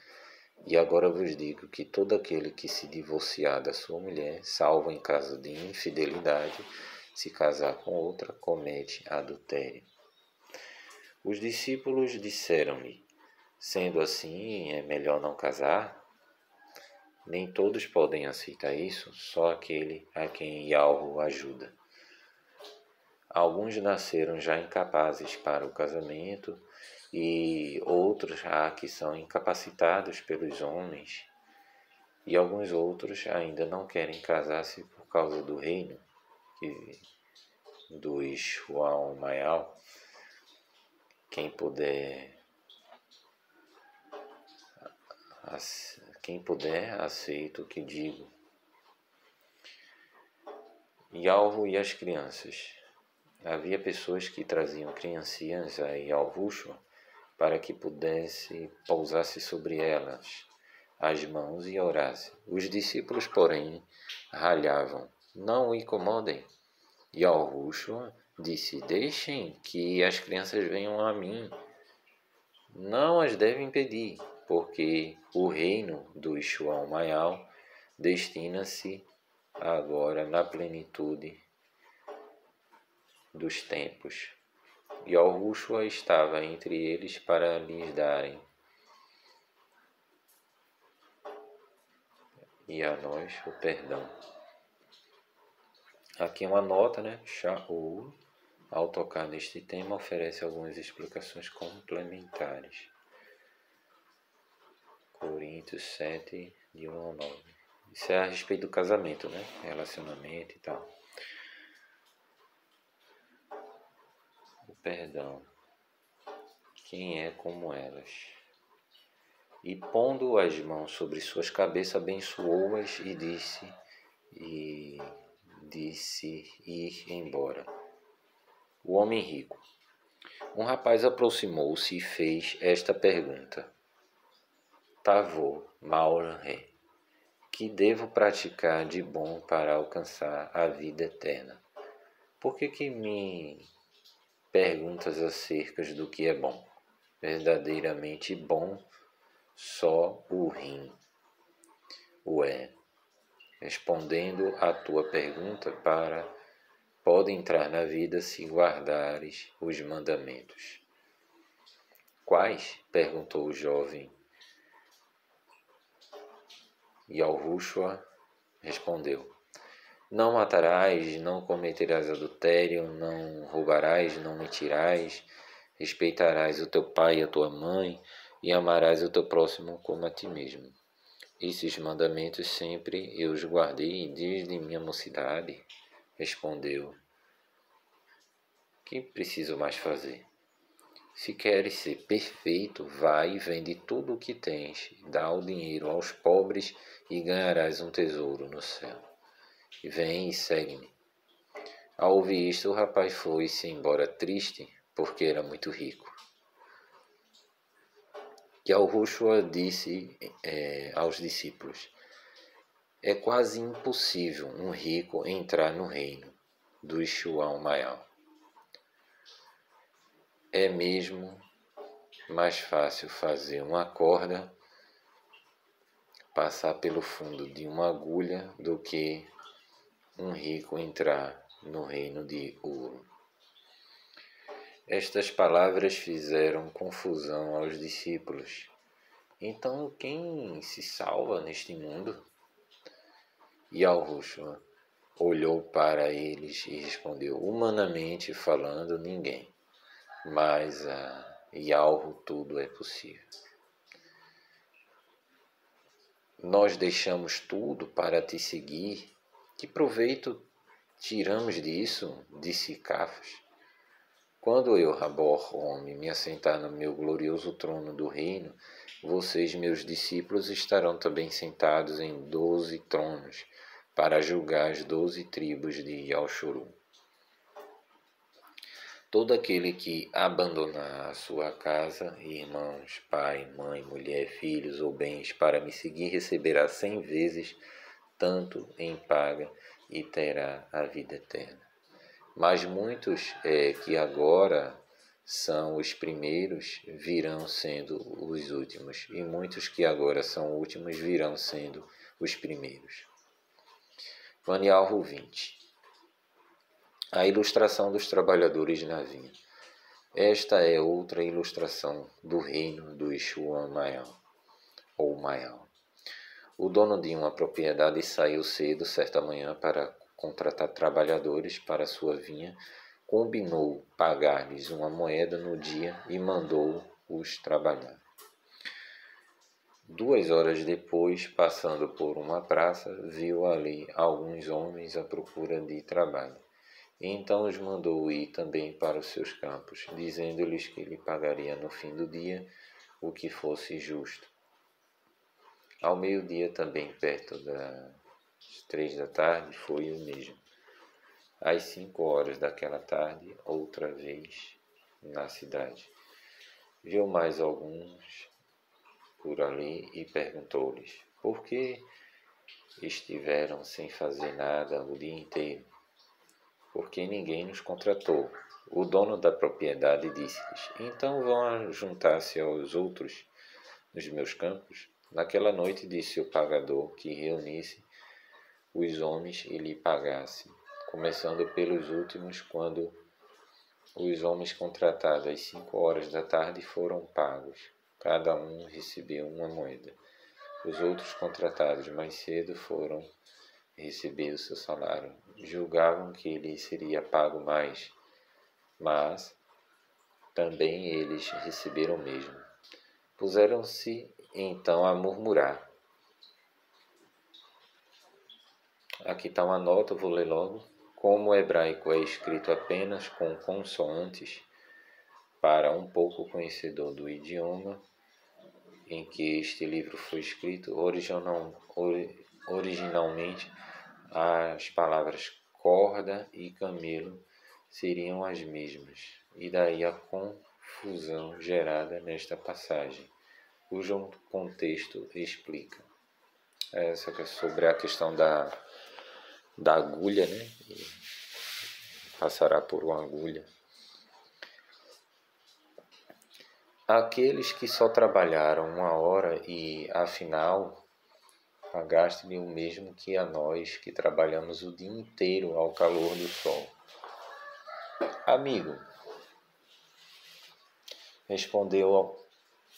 E agora vos digo que todo aquele que se divorciar da sua mulher, salvo em caso de infidelidade, se casar com outra, comete adultério. Os discípulos disseram-lhe: Sendo assim, é melhor não casar? Nem todos podem aceitar isso, só aquele a quem Yalro ajuda. Alguns nasceram já incapazes para o casamento e outros há que são incapacitados pelos homens e alguns outros ainda não querem casar-se por causa do reino do Ixuan Mayal. Quem puder, aceita o que digo. Yalro e as crianças. Havia pessoas que traziam criancinhas a Yalvushua para que pudesse pousar-se sobre elas as mãos e orasse. Os discípulos, porém, ralhavam. Não o incomodem. Yalvushua disse, deixem que as crianças venham a mim. Não as devem impedir, porque o reino do Ixuan Mayal destina-se agora na plenitude dos tempos. Yalvushua estava entre eles para lhes darem. E a nós o perdão. Aqui uma nota, né? Shaul, ao tocar neste tema, oferece algumas explicações complementares. Coríntios 7, de 1 ao 9. Isso é a respeito do casamento, né? Relacionamento e tal. O perdão. Quem é como elas? E pondo as mãos sobre suas cabeças, abençoou-as e disse ir embora. O homem rico. Um rapaz aproximou-se e fez esta pergunta. Tavô Mauré, que devo praticar de bom para alcançar a vida eterna? Por que me perguntas acerca do que é bom? Verdadeiramente bom só o rim o é. Respondendo à tua pergunta, pode entrar na vida se guardares os mandamentos. Quais? Perguntou o jovem. Yalvushua respondeu. Não matarás, não cometerás adultério, não roubarás, não mentirás, respeitarás o teu pai e a tua mãe e amarás o teu próximo como a ti mesmo. Esses mandamentos sempre eu os guardei desde minha mocidade, respondeu. Que preciso mais fazer? Se queres ser perfeito, vai e vende tudo o que tens, dá o dinheiro aos pobres e ganharás um tesouro no céu. Vem e segue-me. Ao ouvir isto, o rapaz foi-se embora triste, porque era muito rico. Yalvushua disse aos discípulos, é quase impossível um rico entrar no reino do Ixuan Mayal. É mesmo mais fácil fazer uma corda passar pelo fundo de uma agulha do que um rico entrar no reino de ouro. Estas palavras fizeram confusão aos discípulos. Então, quem se salva neste mundo? Yalvushua olhou para eles e respondeu, humanamente falando, ninguém. Mas a Yalro tudo é possível. Nós deixamos tudo para te seguir. Que proveito tiramos disso? Disse Cafos. Quando eu, Rabor, homem, me assentar no meu glorioso trono do reino, vocês, meus discípulos, estarão também sentados em 12 tronos, para julgar as 12 tribos de Yalshuru. Todo aquele que abandonar a sua casa, irmãos, pai, mãe, mulher, filhos ou bens, para me seguir, receberá 100 vezes tanto em paga e terá a vida eterna. Mas muitos que agora são os primeiros virão sendo os últimos, e muitos que agora são últimos virão sendo os primeiros. Manialro 20. A ilustração dos trabalhadores na vinha. Esta é outra ilustração do reino do Exu Maior, ou Maior. O dono de uma propriedade saiu cedo certa manhã para contratar trabalhadores para sua vinha, combinou pagar-lhes uma moeda no dia e mandou-os trabalhar. 2 horas depois, passando por uma praça, viu ali alguns homens à procura de trabalho. Então os mandou ir também para os seus campos, dizendo-lhes que lhe pagaria no fim do dia o que fosse justo. Ao meio-dia, também perto das 3 da tarde, foi o mesmo. Às 5 horas daquela tarde, outra vez na cidade. Viu mais alguns por ali e perguntou-lhes: por que estiveram sem fazer nada o dia inteiro? Porque ninguém nos contratou. O dono da propriedade disse-lhes: então vão juntar-se aos outros nos meus campos? Naquela noite disse o pagador que reunisse os homens e lhe pagasse, começando pelos últimos, quando os homens contratados às 5 horas da tarde foram pagos. Cada um recebeu uma moeda. Os outros contratados mais cedo foram receber o seu salário. Julgavam que lhe seria pago mais, mas também eles receberam o mesmo. Puseram-se então a murmurar. Aqui está uma nota, eu vou ler logo. Como o hebraico é escrito apenas com consoantes, para um pouco conhecedor do idioma em que este livro foi escrito, originalmente as palavras corda e camelo seriam as mesmas, e daí a confusão gerada nesta passagem, cujo contexto explica. Essa que é sobre a questão da agulha, né? Passará por uma agulha. Aqueles que só trabalharam 1 hora e, afinal, pagaste-lhe o mesmo que a nós que trabalhamos o dia inteiro ao calor do sol. Amigo, respondeu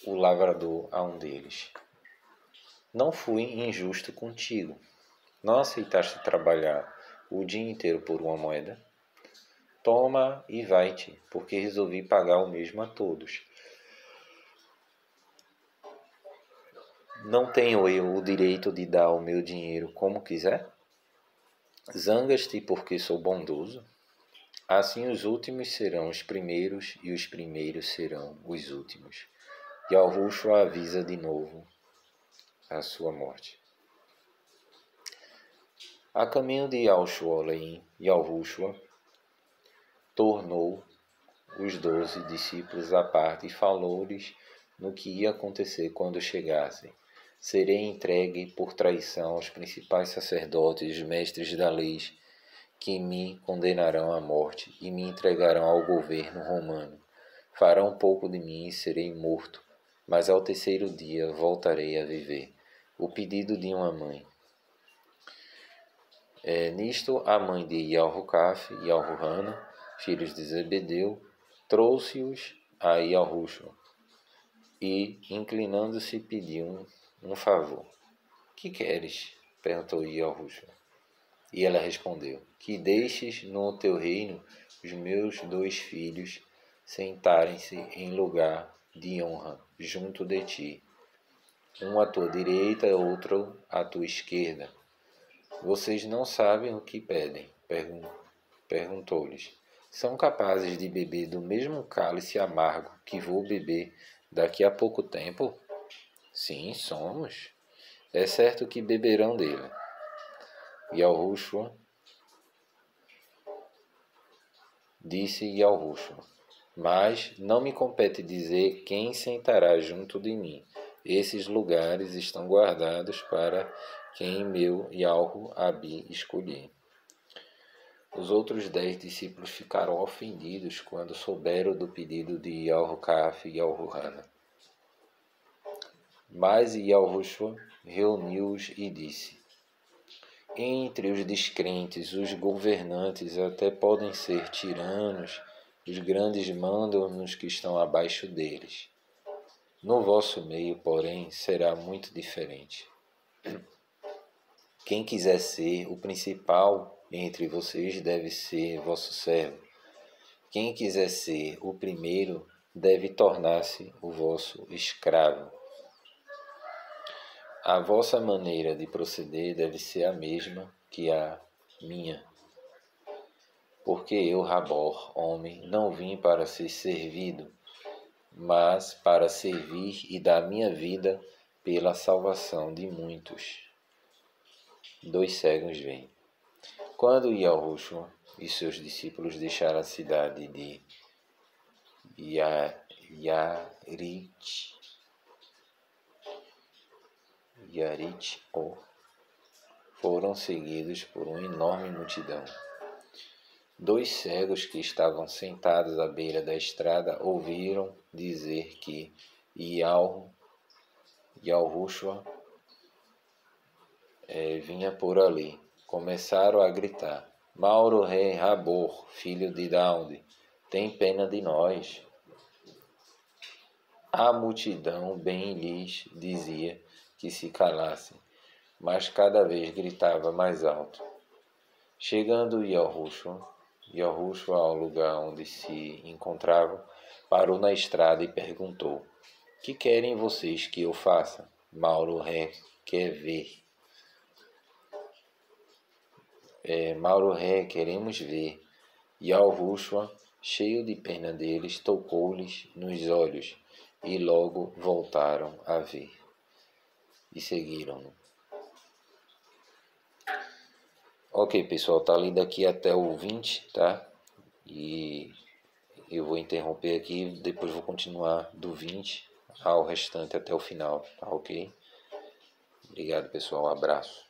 o lavrador a um deles, não fui injusto contigo. Não aceitaste trabalhar o dia inteiro por uma moeda? Toma e vai-te, porque resolvi pagar o mesmo a todos. Não tenho eu o direito de dar o meu dinheiro como quiser? Zangas-te porque sou bondoso? Assim os últimos serão os primeiros e os primeiros serão os últimos. E Yahushua avisa de novo a sua morte. A caminho de Yahushua tornou os 12 discípulos à parte e falou-lhes no que ia acontecer quando chegassem. Serei entregue por traição aos principais sacerdotes e os mestres da lei, que me condenarão à morte e me entregarão ao governo romano. Farão um pouco de mim e serei morto, mas ao terceiro dia voltarei a viver. O pedido de uma mãe. Nisto, a mãe de Yahucaf e Yahuhana, filhos de Zebedeu, trouxe-os a Yahushua e, inclinando-se, pediu um favor. Que queres? Perguntou Yahushua. E ela respondeu, que deixes no teu reino os meus 2 filhos sentarem-se em lugar de honra junto de ti, um à tua direita e outro à tua esquerda. Vocês não sabem o que pedem, perguntou-lhes. São capazes de beber do mesmo cálice amargo que vou beber daqui a pouco tempo? Sim, somos. É certo que beberão dele. Yahushua disse Yahushua, mas não me compete dizer quem sentará junto de mim. Esses lugares estão guardados para quem meu Yahu Abi escolher. Os outros 10 discípulos ficaram ofendidos quando souberam do pedido de Yahucaf e Yahuhana. Mas Yahushua reuniu-os e disse, entre os descrentes, os governantes até podem ser tiranos Os grandes mandam nos que estão abaixo deles. No vosso meio, porém, será muito diferente. Quem quiser ser o principal entre vocês deve ser vosso servo. Quem quiser ser o primeiro deve tornar-se o vosso escravo. A vossa maneira de proceder deve ser a mesma que a minha. Porque eu, Rabor, homem, não vim para ser servido, mas para servir e dar minha vida pela salvação de muitos. 2 cegos vêm. Quando Yahushua e seus discípulos deixaram a cidade de Yarit, foram seguidos por uma enorme multidão. 2 cegos que estavam sentados à beira da estrada ouviram dizer que Yahushua vinha por ali. Começaram a gritar: Mauro rei Rabor, filho de Daunde, tem pena de nós. A multidão bem lhes dizia que se calassem, mas cada vez gritava mais alto. Chegando Yahushua ao lugar onde se encontravam, parou na estrada e perguntou: Que querem vocês que eu faça? Mauro rei quer ver. Mauro rei, queremos ver. Yahushua, cheio de pena deles, tocou-lhes nos olhos e logo voltaram a ver e seguiram-no. Ok, pessoal, tá lindo aqui até o 20, tá? E eu vou interromper aqui, depois vou continuar do 20 ao restante até o final, tá ok? Obrigado, pessoal, um abraço.